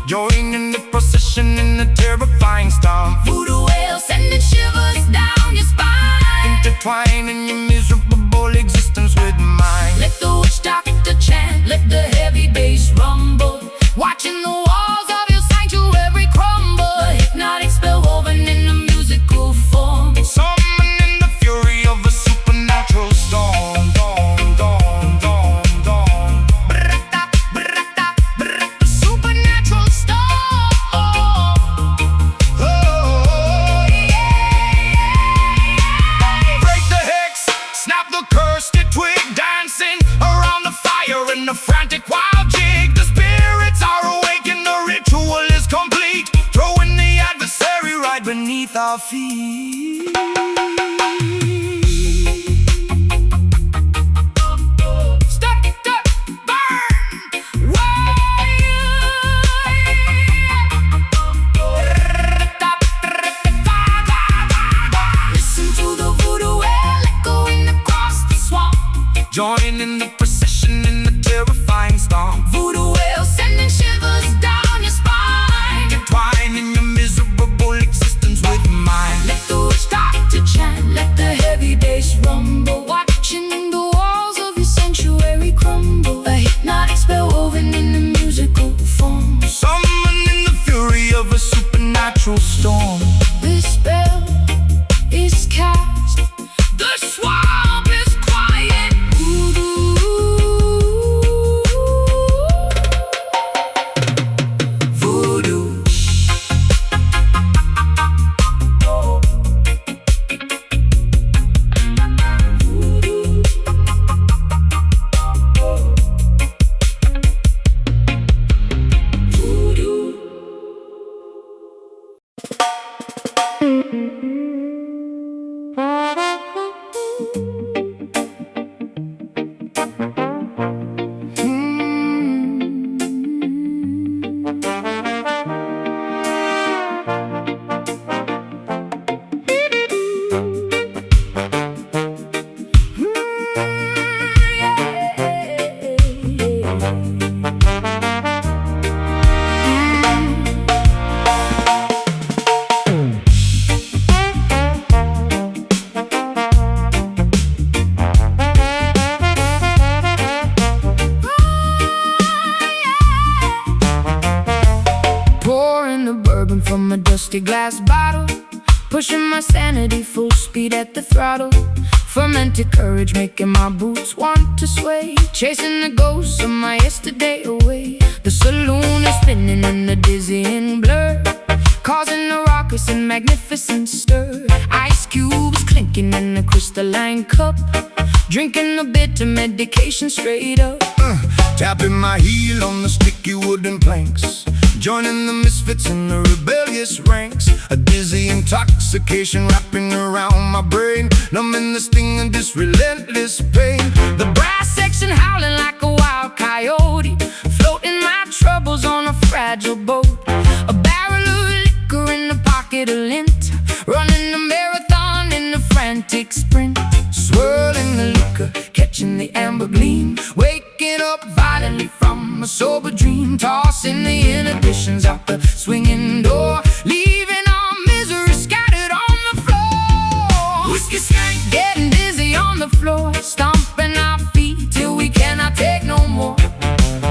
Speaker 2: Join in the procession in the terrifying stomp.
Speaker 1: voodoo wail sending shivers down your spine.
Speaker 2: Intertwining your miserable existence with mine.
Speaker 1: Let the witch doctor chant, let the heavy bass rumble, watching the walls of your sanctuary crumble. A hypnotic spell woven in a musical form,
Speaker 2: Summoning the fury of a supernatural storm.
Speaker 1: brata, brata, brata, supernatural storm.
Speaker 2: Oh, yeah. Break the hex, snap the cursed twig, dancing around the fire in a frantic wild jig. The spirits are awake and the ritual is complete, throwing the adversary right beneath our feet.
Speaker 1: Step, step, burn, listen to the voodoo wail echoing across the swamp,
Speaker 2: Join in the procession in the terrifying storm.
Speaker 1: voodoo wail sending shivers down your spine.
Speaker 2: Intertwining your miserable existence with mine.
Speaker 1: Let the witch doctor chant, let the heavy bass rumble, watching the walls of your sanctuary crumble. A hypnotic spell woven in the musical form,
Speaker 2: Summoning the fury of a supernatural storm.
Speaker 1: this spell is cast, the swamp is quiet. Voodoo, voodoo. Voodoo. dusty glass bottle, pushing my sanity full speed at the throttle. Fermented courage making my boots want to sway, chasing the ghosts of my yesterday away. The saloon is spinning in a dizzying blur, causing a raucous and magnificent stir. Ice cubes clinking in a crystalline cup, drinking a bitter medication straight up.
Speaker 2: Tapping my heel on the sticky wooden planks, joining the misfits in the rebellious ranks. A dizzy intoxication wrapping around my brain, numbing the sting of this relentless pain.
Speaker 1: The brass section howling like a wild coyote, floating my troubles on a fragile boat. A barrel of liquor in the pocket of lint, running a marathon in a frantic sprint. Swirling the liquor, catching the amber gleam, waking up violently from a sober dream. Tossing the inhibitions out the swinging door, leaving our misery scattered on the floor. Whiskey skank, getting dizzy on the floor, stomping our feet till we cannot take no more.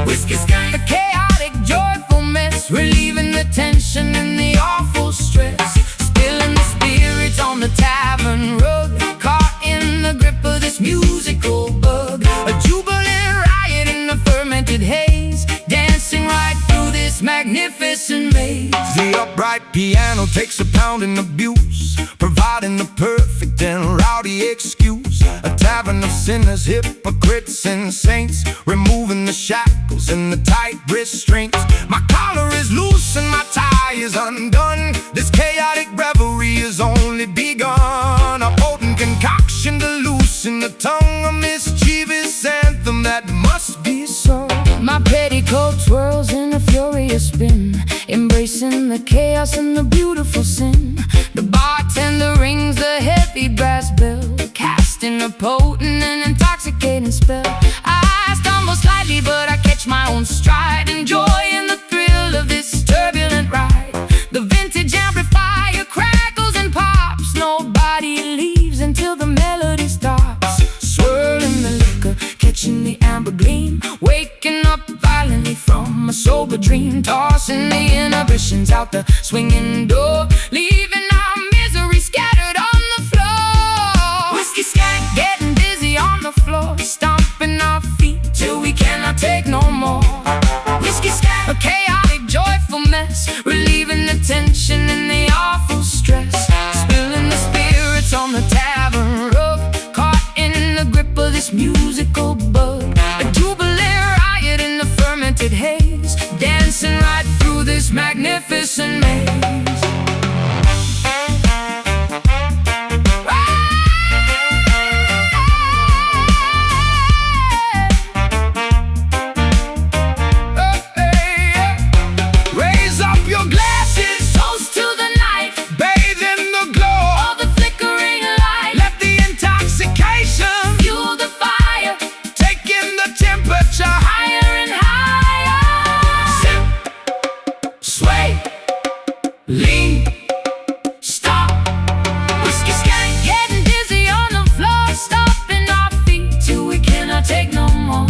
Speaker 1: Whiskey skank, a chaotic, joyful mess, relieving the tension and the awful stress. Spilling the spirits on the tavern rug, caught in the grip of this musical bug. A jubilant riot in the fermented haze, dancing right through this magnificent maze.
Speaker 2: The upright piano takes a pounding abuse, providing the perfect and rowdy excuse. A tavern of sinners, hypocrites and saints, removing the shackles and the tight restraints. My collar is loose and my tie is undone, this chaotic revelry is only begun. A potent concoction to loosen the tongue, a mischievous anthem that must be sung.
Speaker 1: My petticoat twirls in a furious spin, embracing the chaos and the beautiful sin. The bartender rings a heavy brass bell, casting a potent and intoxicating spell. I stumble slightly, but I catch my own stride, enjoying the thrill of this turbulent ride. The vintage amplifier crackles and pops, nobody leaves until the melody stops. Swirling the liquor, catching the amber gleam, waking up violently from a sober dream. Tossing the inhibitions out the swinging door, leaving our misery scattered on the floor. Whiskey skank, getting dizzy on the floor, stomping our feet till we cannot take no more. Whiskey skank, a chaotic, joyful mess, relieving the tension and the awful stress. Spilling the spirits on the tavern rug, caught in the grip of this musical bug. A jubilant riot in the fermented haze, dancing right through this magnificent maze.
Speaker 2: Raise up your glasses,
Speaker 1: Toast to the night,
Speaker 2: bathe in the glow
Speaker 1: all the flickering light.
Speaker 2: Let the intoxication
Speaker 1: Fuel the fire,
Speaker 2: take in the temperature.
Speaker 1: higher and higher.
Speaker 2: Sip,
Speaker 1: Sway, lean, stop. Whiskey skank, getting dizzy on the floor, stomping our feet till we cannot take no more.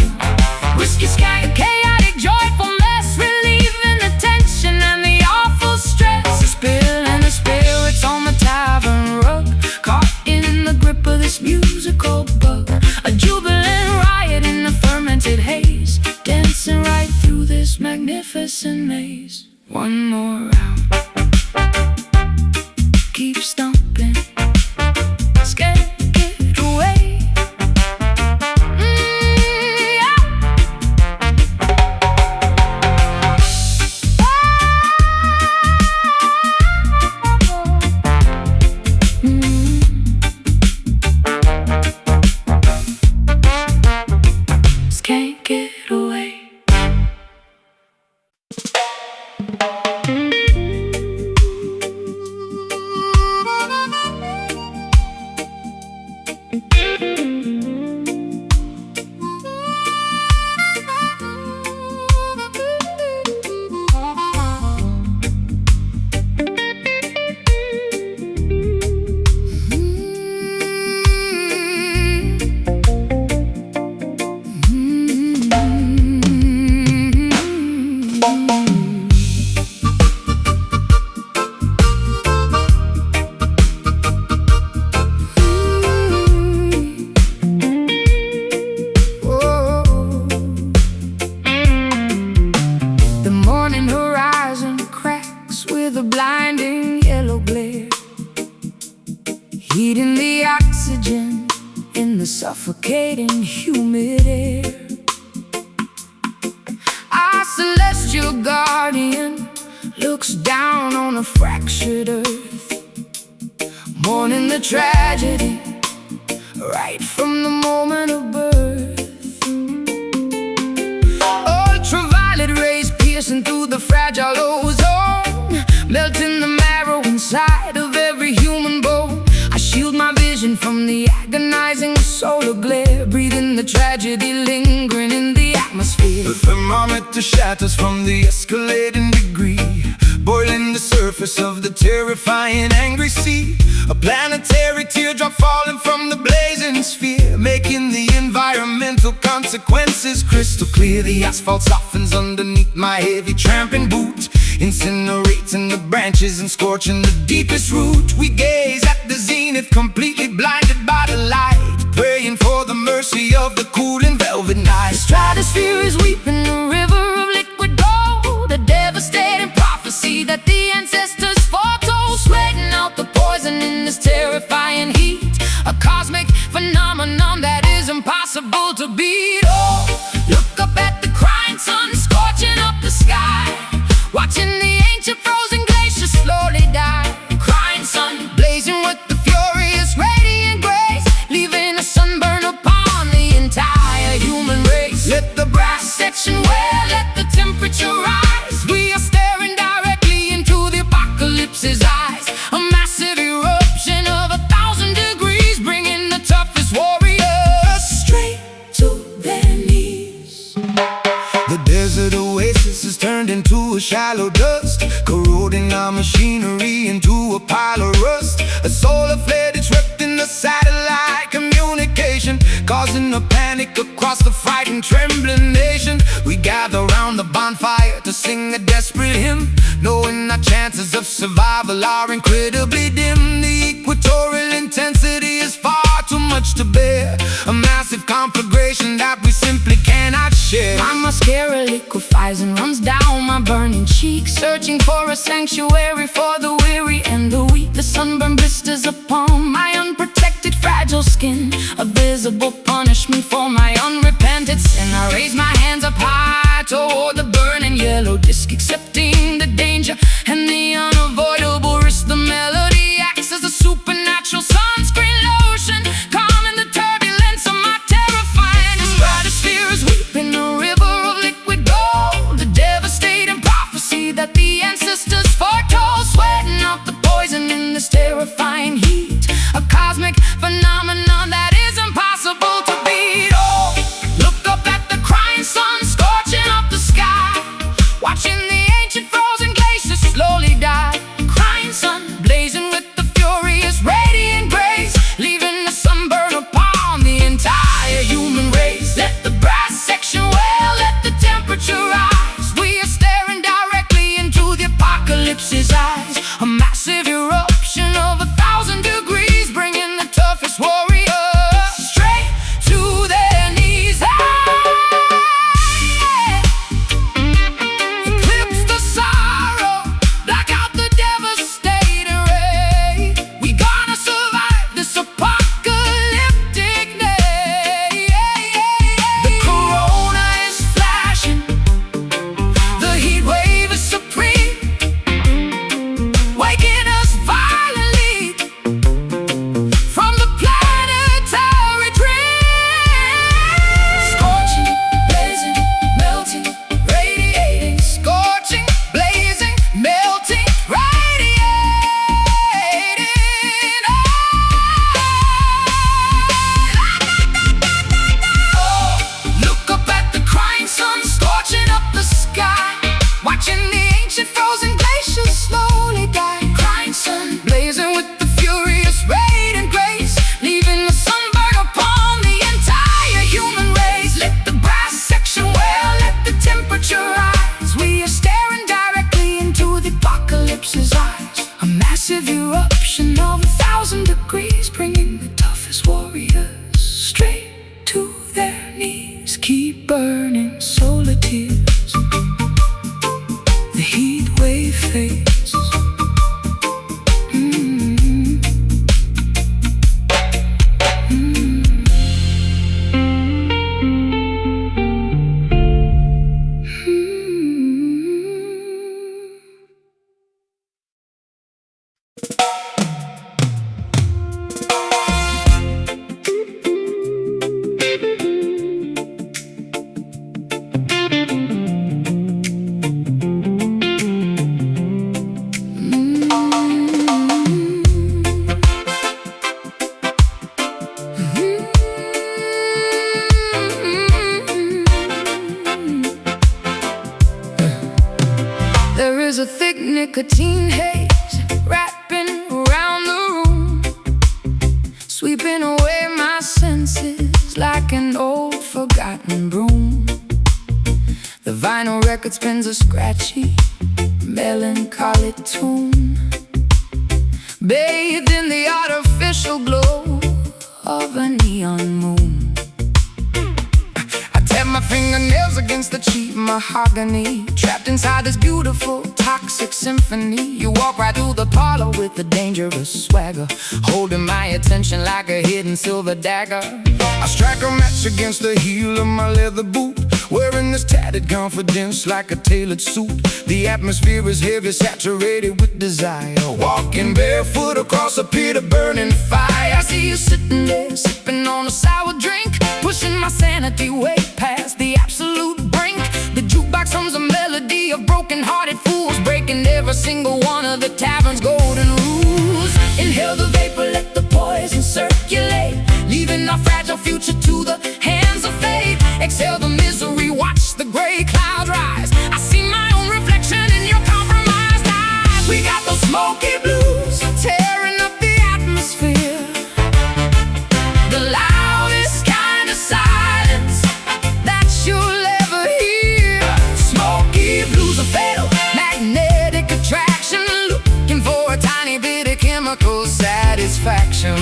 Speaker 1: Whiskey skank, a chaotic, joyful mess, relieving the tension and the awful stress. Spilling the spirits on the tavern rug, caught in the grip of this musical bug. A jubilant riot in the fermented haze, dancing right through this magnificent maze. One more round. glare, heating the oxygen in the suffocating humid air. Our celestial guardian looks down on a fractured earth, mourning the tragedy right from the moment of birth. Ultraviolet rays piercing through the fragile ozone, melting the marrow inside of every human bone. I shield my vision from the agonizing solar glare, breathing the tragedy lingering in the atmosphere.
Speaker 2: The thermometer shatters from the escalating degree, boiling the surface of the terrifying angry sea. A planetary teardrop falling from the blazing sphere, making the environmental consequences crystal clear. The asphalt softens underneath my heavy tramping boot, incinerating the branches and scorching the deepest root. We gaze at the zenith, completely blinded by the light, praying for the mercy of the cooling velvet night.
Speaker 1: The stratosphere is weeping, a river of liquid gold, a devastating prophecy that the ancestors foretold, sweating out the poison in this terrifying heat. A cosmic phenomenon that is impossible to beat. Oh, look up at the crying sun, scorching up the sky, watching the ancient frozen glaciers slowly die. Crying sun, blazing with the furious radiant grace, leaving a sunburn upon the entire human race. Let the brass section wear, let the temperature rise. We are staring directly into the apocalypse's eyes, a massive eruption of 1,000 degrees, bringing the toughest warriors straight to their knees.
Speaker 2: The desert oasis is turned into a shallow dust, corroding our machinery into a pile of rust. A solar flare disrupting the satellite communication, causing a panic across the frightened, trembling nation. We gather round the bonfire to sing a desperate hymn, knowing our chances of survival are incredibly dim. The equatorial intensity is far too much to bear, a massive conflagration that we simply cannot share.
Speaker 1: My mascara liquefies and runs down my burning cheeks, searching for a sanctuary for the weary and the weak. The sunburn blisters upon my unprotected, fragile skin, a visible punishment for my unrepented sin. I raise my hands up high toward the burning yellow disc, accepting the danger and the unavoidable risk. The melody acts as a supernatural sunscreen lotion, calming the turbulence of my terrifying. The stratosphere is weeping, a river of liquid gold, a devastating prophecy that the ancestors foretold, sweating out the poison in this terrifying heat. A cosmic phenomenon that is impossible to beat. Oh, look up at the crying sun, scorching up the sky, watching the ancient frozen glaciers slowly die. Crying sun, blazing with the furious radiant grace, leaving a sunburn upon the entire human race. Let the brass section wail, let the temperature rise. We are staring directly into the apocalypse's eyes, a massive eruption of 1,000 degrees, bringing the toughest warriors straight to their knees. Eclipse the sorrow, black out the devastating ray. We gonna survive this apocalyptic day. The corona is flashing, the heat wave is supreme, waking us violently from the planetary dream. Scorching, blazing, melting, radiating. Scorching, blazing, melting, radiating. Oh, look up at the crying sun, scorching up the sky, watching the ancient frozen glaciers slowly die. Crying sun, blazing with the furious radiant grace, leaving a sunburn upon the entire human race. Let the brass section wail, let the temperature rise. We are staring directly into the apocalypse's eyes, a massive eruption of 1,000 degrees, bringing the toughest warriors straight to their knees. Keep burning solar tears, the heat wave fades. record spins a scratchy, melancholy tune, bathed in the artificial glow of a neon moon. I tap my fingernails against the cheap mahogany, trapped inside this beautiful, toxic symphony. You walk right through the parlor with a dangerous swagger, holding my attention like a hidden silver dagger. I strike a match against the heel of my leather boot, wearing this tattered confidence like a tailored suit. The atmosphere is heavy, saturated with desire, walking barefoot across a pit of burning fire. I see you sitting there, sipping on a sour drink, pushing my sanity way past the absolute brink. The jukebox hums a melody of broken-hearted fools, breaking every single one of the tavern's golden rules. Inhale the vapor, let the poison circulate, leaving our fragile future to the hands of fate. Exhale the misery, watch the gray clouds rise. I see my own reflection in your compromised eyes. We got those smoky blues tearing up the atmosphere, the loudest kind of silence that you'll ever hear. Smoky blues are fatal, magnetic attraction, looking for a tiny bit of chemical satisfaction.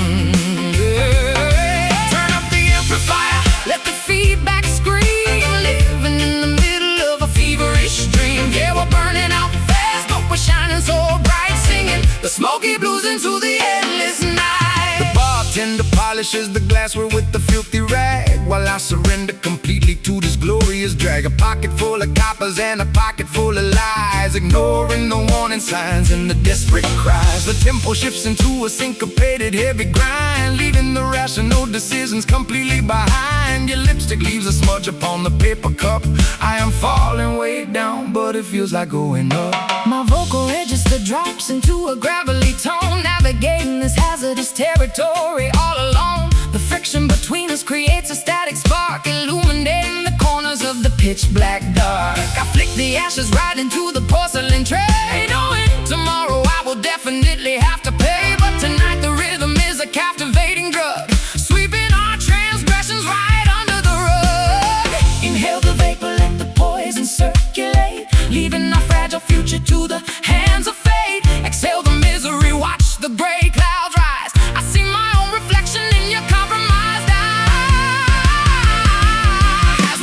Speaker 1: Turn up the amplifier, let the feedback scream, living in the middle of a feverish dream. Yeah, we're burning out fast, but we're shining so bright, singing the smoky blues into the endless night. The bartender polishes the glassware with the filthy rag, while I surrender completely to this glorious drag. A pocket full of coppers and a pocket full of lies, ignoring the warning signs and the desperate cries. The tempo shifts into a syncopated heavy grind, leaving the rational decisions completely behind. Your lipstick leaves a smudge upon the paper cup. I am falling way down, but it feels like going up. My vocal register drops into a gravelly tone, navigating this hazardous territory all alone. The friction between us creates a static spark, illuminating the corners of the pitch black dark. I flick the ashes right into the porcelain tray, knowing tomorrow I will definitely have to pay. But tonight the rhythm is a captivating drug, sweeping our transgressions right under the rug. Inhale the vapor, let the poison circulate, leaving our fragile future to the hands of fate. Exhale the misery, watch the gray clouds rise. I see my own reflection in your compromised eyes.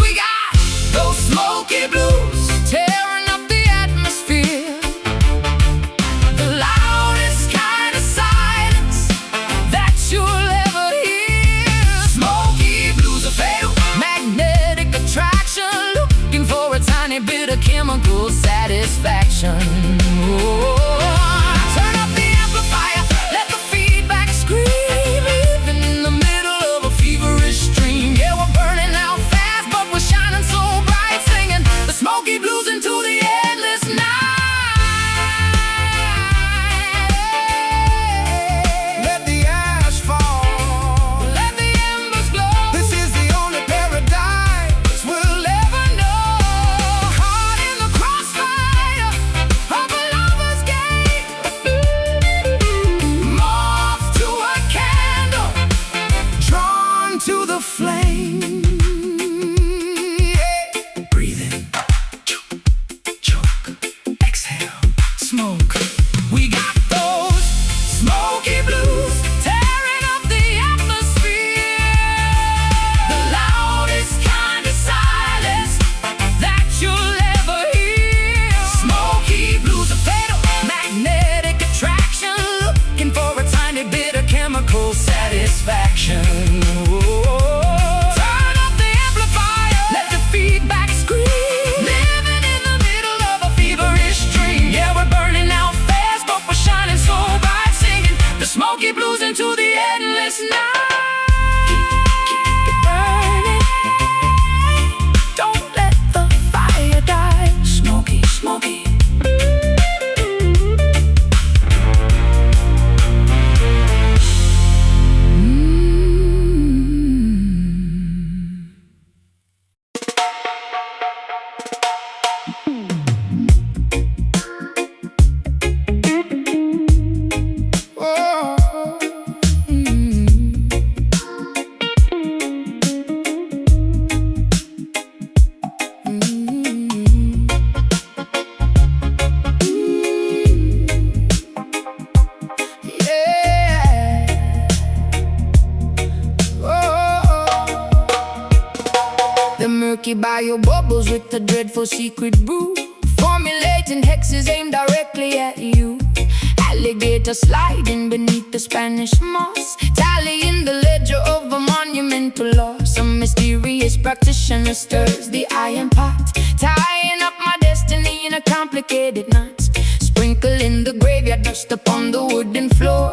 Speaker 1: We got those smoky blues tearing up the atmosphere, the loudest kind of silence that you'll ever hear. Smoky blues are fatal, magnetic attraction, looking for a tiny bit of chemical satisfaction. Turn up the amplifier, let the feedback scream, living in the middle of a feverish dream. Yeah, we're burning out fast, but we're shining so bright, singing the smoky blues into the endless night. Let the ash fall, let the embers glow. This is the only paradise we'll ever know. Caught in the crossfire of a lover's game, moth to a candle, drawn to the flame. Yeah. Breathe in, choke, exhale, smoke. We got those smoky blues tearing up the atmosphere, the loudest kind of silence that you'll ever hear. Smoky blues are fatal, magnetic attraction, looking for a tiny bit of chemical satisfaction. Turn up the amplifier, let the feedback scream, living in the middle of a feverish dream. Yeah, we're burning out fast, but we're shining so bright, singing the smoky blues into the endless night. Keep it burning, don't let the fire die. Smoky, smoky. bio bubbles with a dreadful secret brew, formulating hexes aimed directly at you. Alligator sliding beneath the Spanish moss, tallying the ledger of a monumental loss. A mysterious practitioner stirs the iron pot, tying up my destiny in a complicated knot. Sprinkling the graveyard dust upon the wooden floor,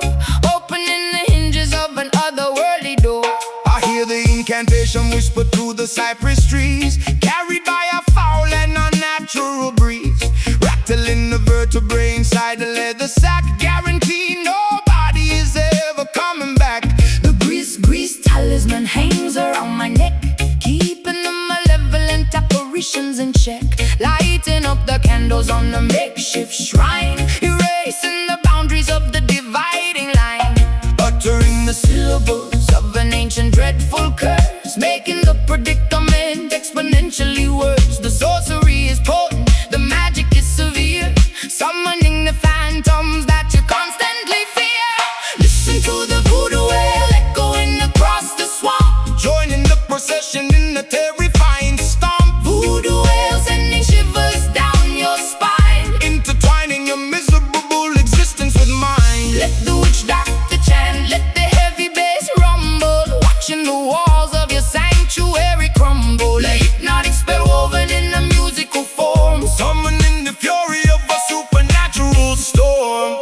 Speaker 1: opening the hinges of an otherworldly door.
Speaker 2: I hear the incantation whisper through the cypress trees, carried by a foul and unnatural breeze, rattling the vertebrae inside the leather sack, guarantee nobody is ever coming back.
Speaker 1: The grease talisman hangs around my neck, keeping the malevolent apparitions in check. Lighting up the candles on the makeshift shrine, erasing the boundaries of the dividing line.
Speaker 2: Uttering the
Speaker 1: Syllables of an ancient dreadful curse, making the predicament exponentially worse. The sorcery is potent, the magic is severe, summoning the phantoms that you constantly fear. Listen to the voodoo wail echoing across the swamp,
Speaker 2: joining the procession in the terrifying stomp.
Speaker 1: voodoo wail sending shivers down your spine,
Speaker 2: Intertwining your miserable existence with mine.
Speaker 1: let the witch doctor chant, let the heavy bass rumble, watching the walls of your sanctuary crumble. A hypnotic spell woven in a musical form,
Speaker 2: Summoning the fury of a supernatural storm.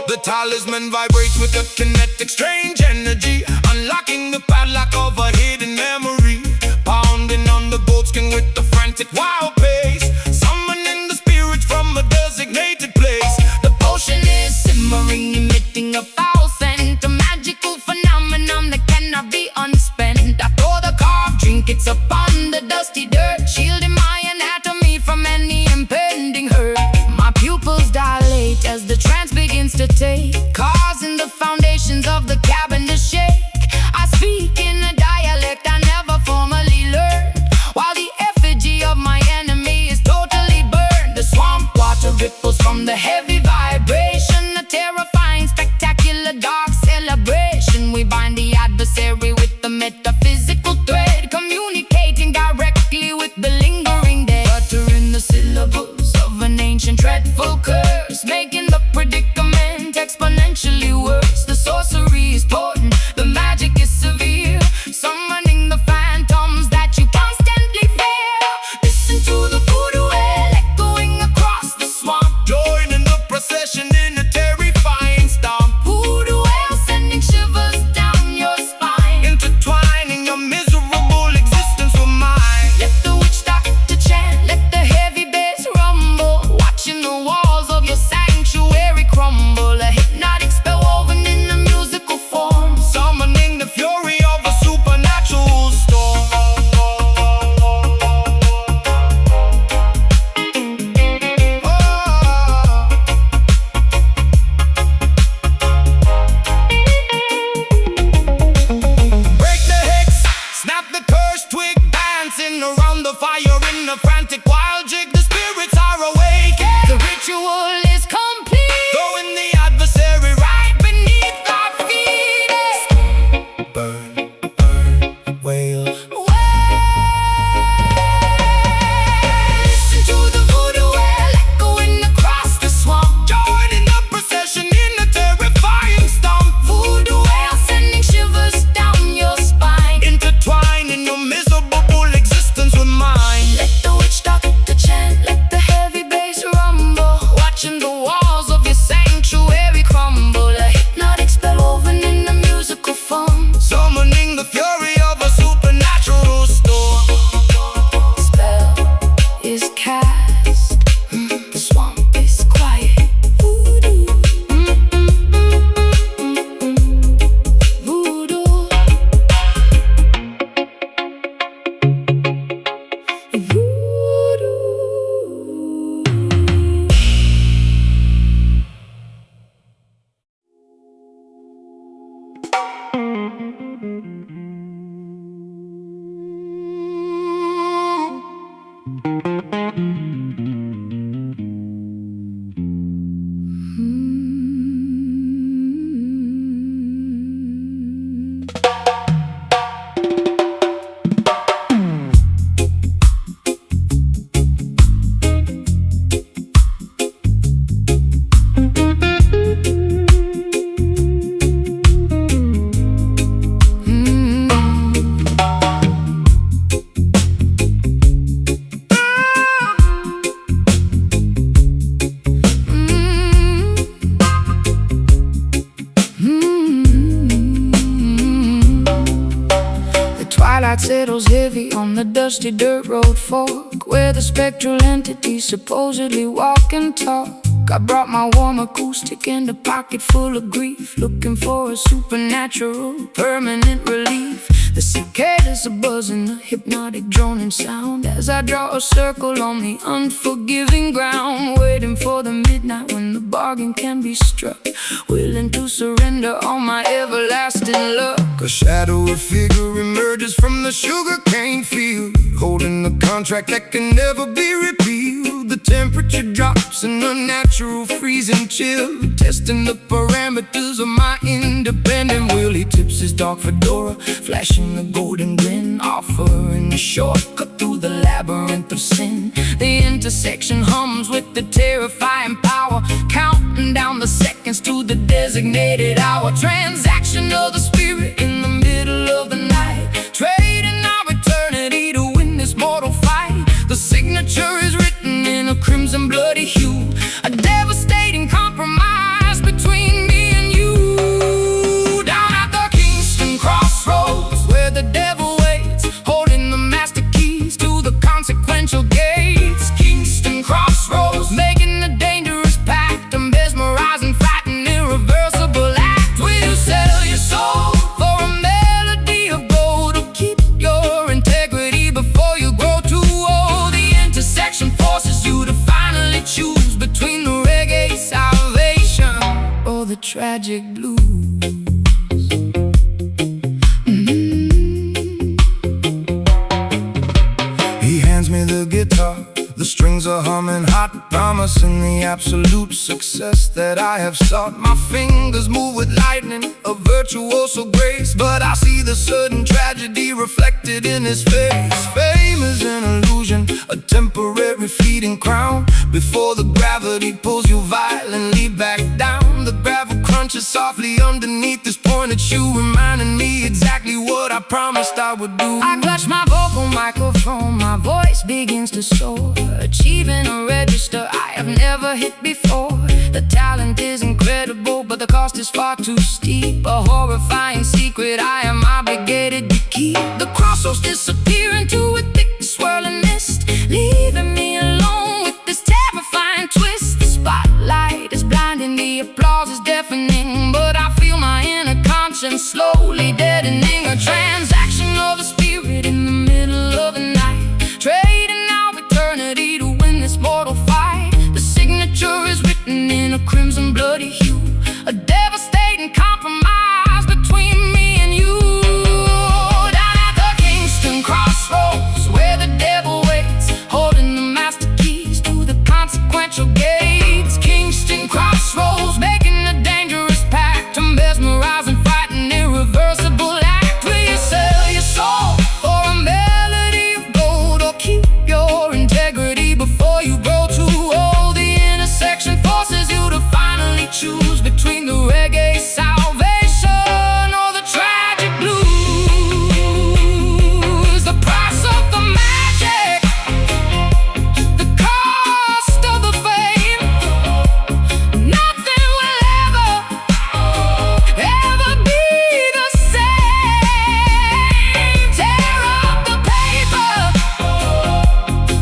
Speaker 2: The talisman vibrates with a kinetic strange energy, unlocking the padlock of a hidden memory, pounding on the goatskin with the frantic wild pace, summoning the spirits from a designated place.
Speaker 1: the potion is simmering, emitting a foul scent, a magical phenomenon that cannot be unspent. I pour the carved trinkets upon the dusty dirt, shielding my anatomy from any impending hurt. My pupils dilate as the trance begins to take, causing the foundations of the cabin to shake. I speak in a dialect I never formally learned, while the effigy of my enemy is totally burned. The swamp water ripples from the heavy vibration, a terrifying, spectacular, dark celebration. We bind the adversary with the metaphysical thread, communicating directly with the lingering dead. Uttering the syllables of an ancient dreadful curse, making the predicament exponentially Twilight settles heavy on the dusty dirt road fork, where the spectral entities supposedly walk and talk. I brought my warm acoustic and a pocket full of grief, looking for a supernatural, permanent relief. The cicadas are buzzing, a hypnotic droning sound, as I draw a circle on the unforgiving ground, waiting for the midnight when the bargain can be struck, willing to surrender all my everlasting luck.
Speaker 2: A shadowy figure emerges from the sugarcane field, holding a contract that can never be repealed. The temperature drops in a natural freezing chill, testing the parameters of my independent will. He tips his dark fedora, flashing a golden grin, offering a shortcut through the labyrinth of sin. The intersection hums with the terrifying power, counting down the seconds to the designated hour. Transaction of the spirit in the middle of the night, trading our eternity to win this mortal fight. The signature is written in a crimson bloody hue, a devastating compromise between me and you. Down at the Kingston crossroads, where the devil waits, holding the master keys to the consequential gates. Kingston crossroads, making a dangerous pact, a mesmerizing, frightening, irreversible act. Will you sell your soul for a melody of gold, or keep your integrity before you grow too old? The intersection forces you to finally choose between the reggae salvation or the tragic blues. He hands me the guitar, the strings are humming hot, promising the absolute success that I have sought. My fingers move with lightning, a virtuoso grace, but I see the sudden tragedy reflected in his face. Fame is an illusion, a temporary fleeting crown, before the gravity pulls you violently back down. The gravel crunches softly underneath this pointed shoe, reminding me exactly what I promised I would do.
Speaker 1: I clutch my vocal microphone, my voice begins to soar, achieving a register I have never hit before. The talent is incredible, but the cost is far too steep, a horrifying secret I am obligated to keep. The crossroads disappear into a thick swirling mist, leaving me alone with this terrifying twist. The spotlight is blinding, the applause is deafening, but I feel my inner conscience slowly deadening. A transaction of the spirit in the middle of the night, trading our eternity to win this mortal fight. The signature is written in a crimson bloody hue, a devastating compromise between me and you. Down at the Kingston crossroads, where the devil waits, holding the master keys to the consequential gates. Kingston crossroads, making a dangerous pact, a mesmerizing, fighting, irreversible act. Will you sell your soul for a melody of gold, or keep your integrity before you grow too old? The intersection forces you to finally choose between the reggae salvation or the tragic blues. The price of the magic, the cost of the fame, nothing will ever be the same. Tear up the paper,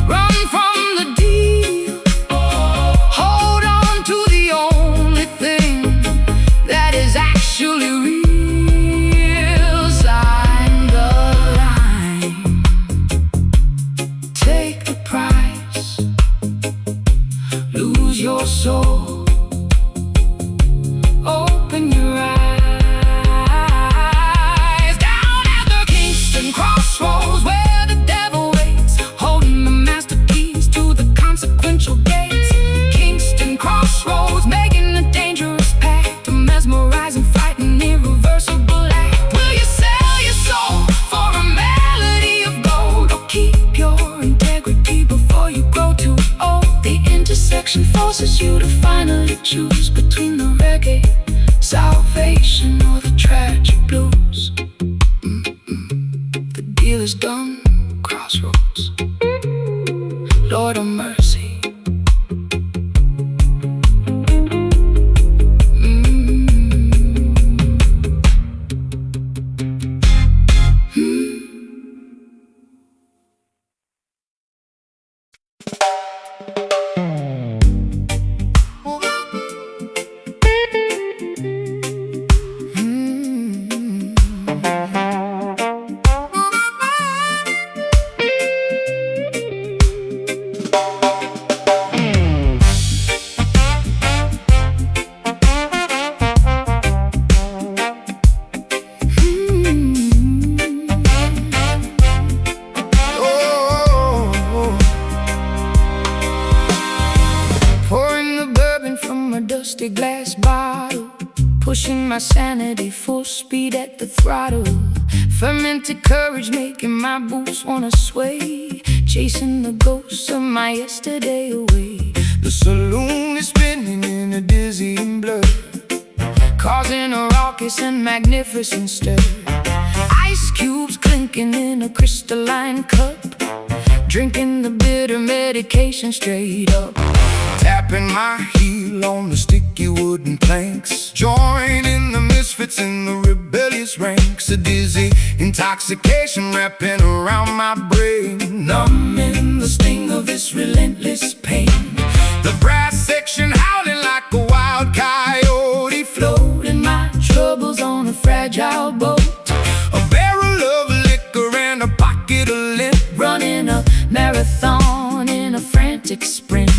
Speaker 1: run from the deal, hold on to the only thing that is actually real. Sign the line, take the price, lose your soul, open your eyes. Down at the Kingston crossroads, where the devil waits, holding the master keys to the consequential gates. Kingston crossroads, making a dangerous pact, a mesmerizing, fighting, irreversible act. Will you sell your soul for a melody of gold, or keep your integrity before you grow too old? The intersection forces you to finally choose between the reggae salvation or the tragic blues. The deal is done, crossroads. Lord of mercy. glass bottle, pushing my sanity full speed at the throttle. Fermented courage making my boots wanna sway, chasing the ghosts of my yesterday away.
Speaker 2: The saloon is spinning in a dizzying blur,
Speaker 1: causing a raucous and magnificent stir. Ice cubes clinking in a crystalline cup, drinking the bitter medication straight up.
Speaker 2: tapping my heel on the sticky wooden planks, joining the misfits in the rebellious ranks. A dizzy intoxication wrapping around my brain, numbing the sting of this relentless pain. The brass section howling like a wild coyote,
Speaker 1: Floating my troubles on a fragile boat,
Speaker 2: a barrel of liquor and a pocket of lint,
Speaker 1: running a marathon in a frantic sprint.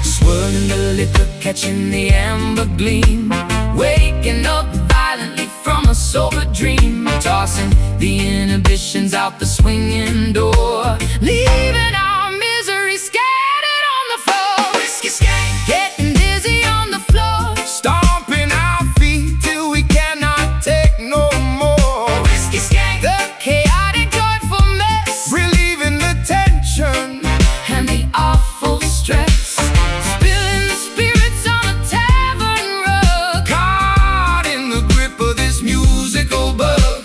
Speaker 1: Swirling the liquor, catching the amber gleam, waking up violently from a sober dream, tossing the inhibitions out the swinging door, leaving our misery scattered on the floor. Whiskey skank, getting dizzy on the floor,
Speaker 2: stomping our feet till we cannot take no more.
Speaker 1: whiskey skank, the chaotic joyful mess,
Speaker 2: Relieving the tension
Speaker 1: and the awful stress. Spilling the spirits on a tavern rug,
Speaker 2: caught in the grip of this musical bug,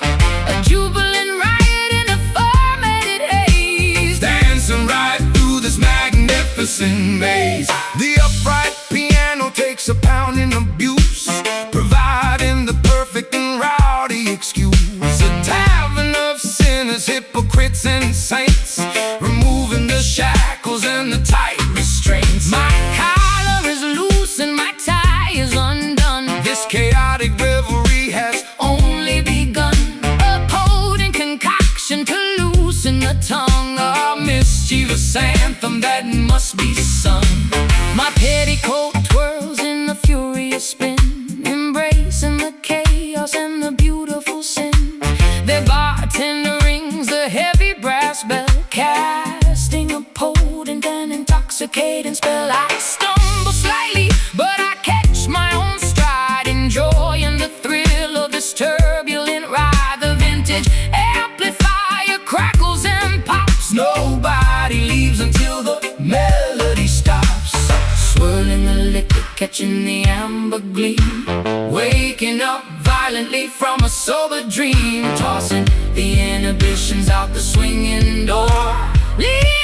Speaker 1: a jubilant riot in a fermented haze,
Speaker 2: dancing right through this magnificent maze. The upright piano takes a pounding abuse, providing the perfect and rowdy excuse. A tavern of sinners, hypocrites and saints, removing the shackles and the tight restraints.
Speaker 1: my collar is loose and my tie is undone.
Speaker 2: This chaotic revelry has
Speaker 1: Only begun, a potent concoction to loosen the tongue, a mischievous anthem that must be sung. My petticoat twirls in the furious spin, embracing the chaos and the beautiful sin. Their bartender rings the heavy brass bell, casting a potent and intoxicating spell. I stumble slightly, but I catch my own stride, enjoying the thrill of this turbulent ride. The vintage amplifier crackles and pops, nobody leaves until the melody stops. Swirling the liquor, catching the amber gleam, waking up violently from a sober dream, tossing the inhibitions out the swinging door, leaving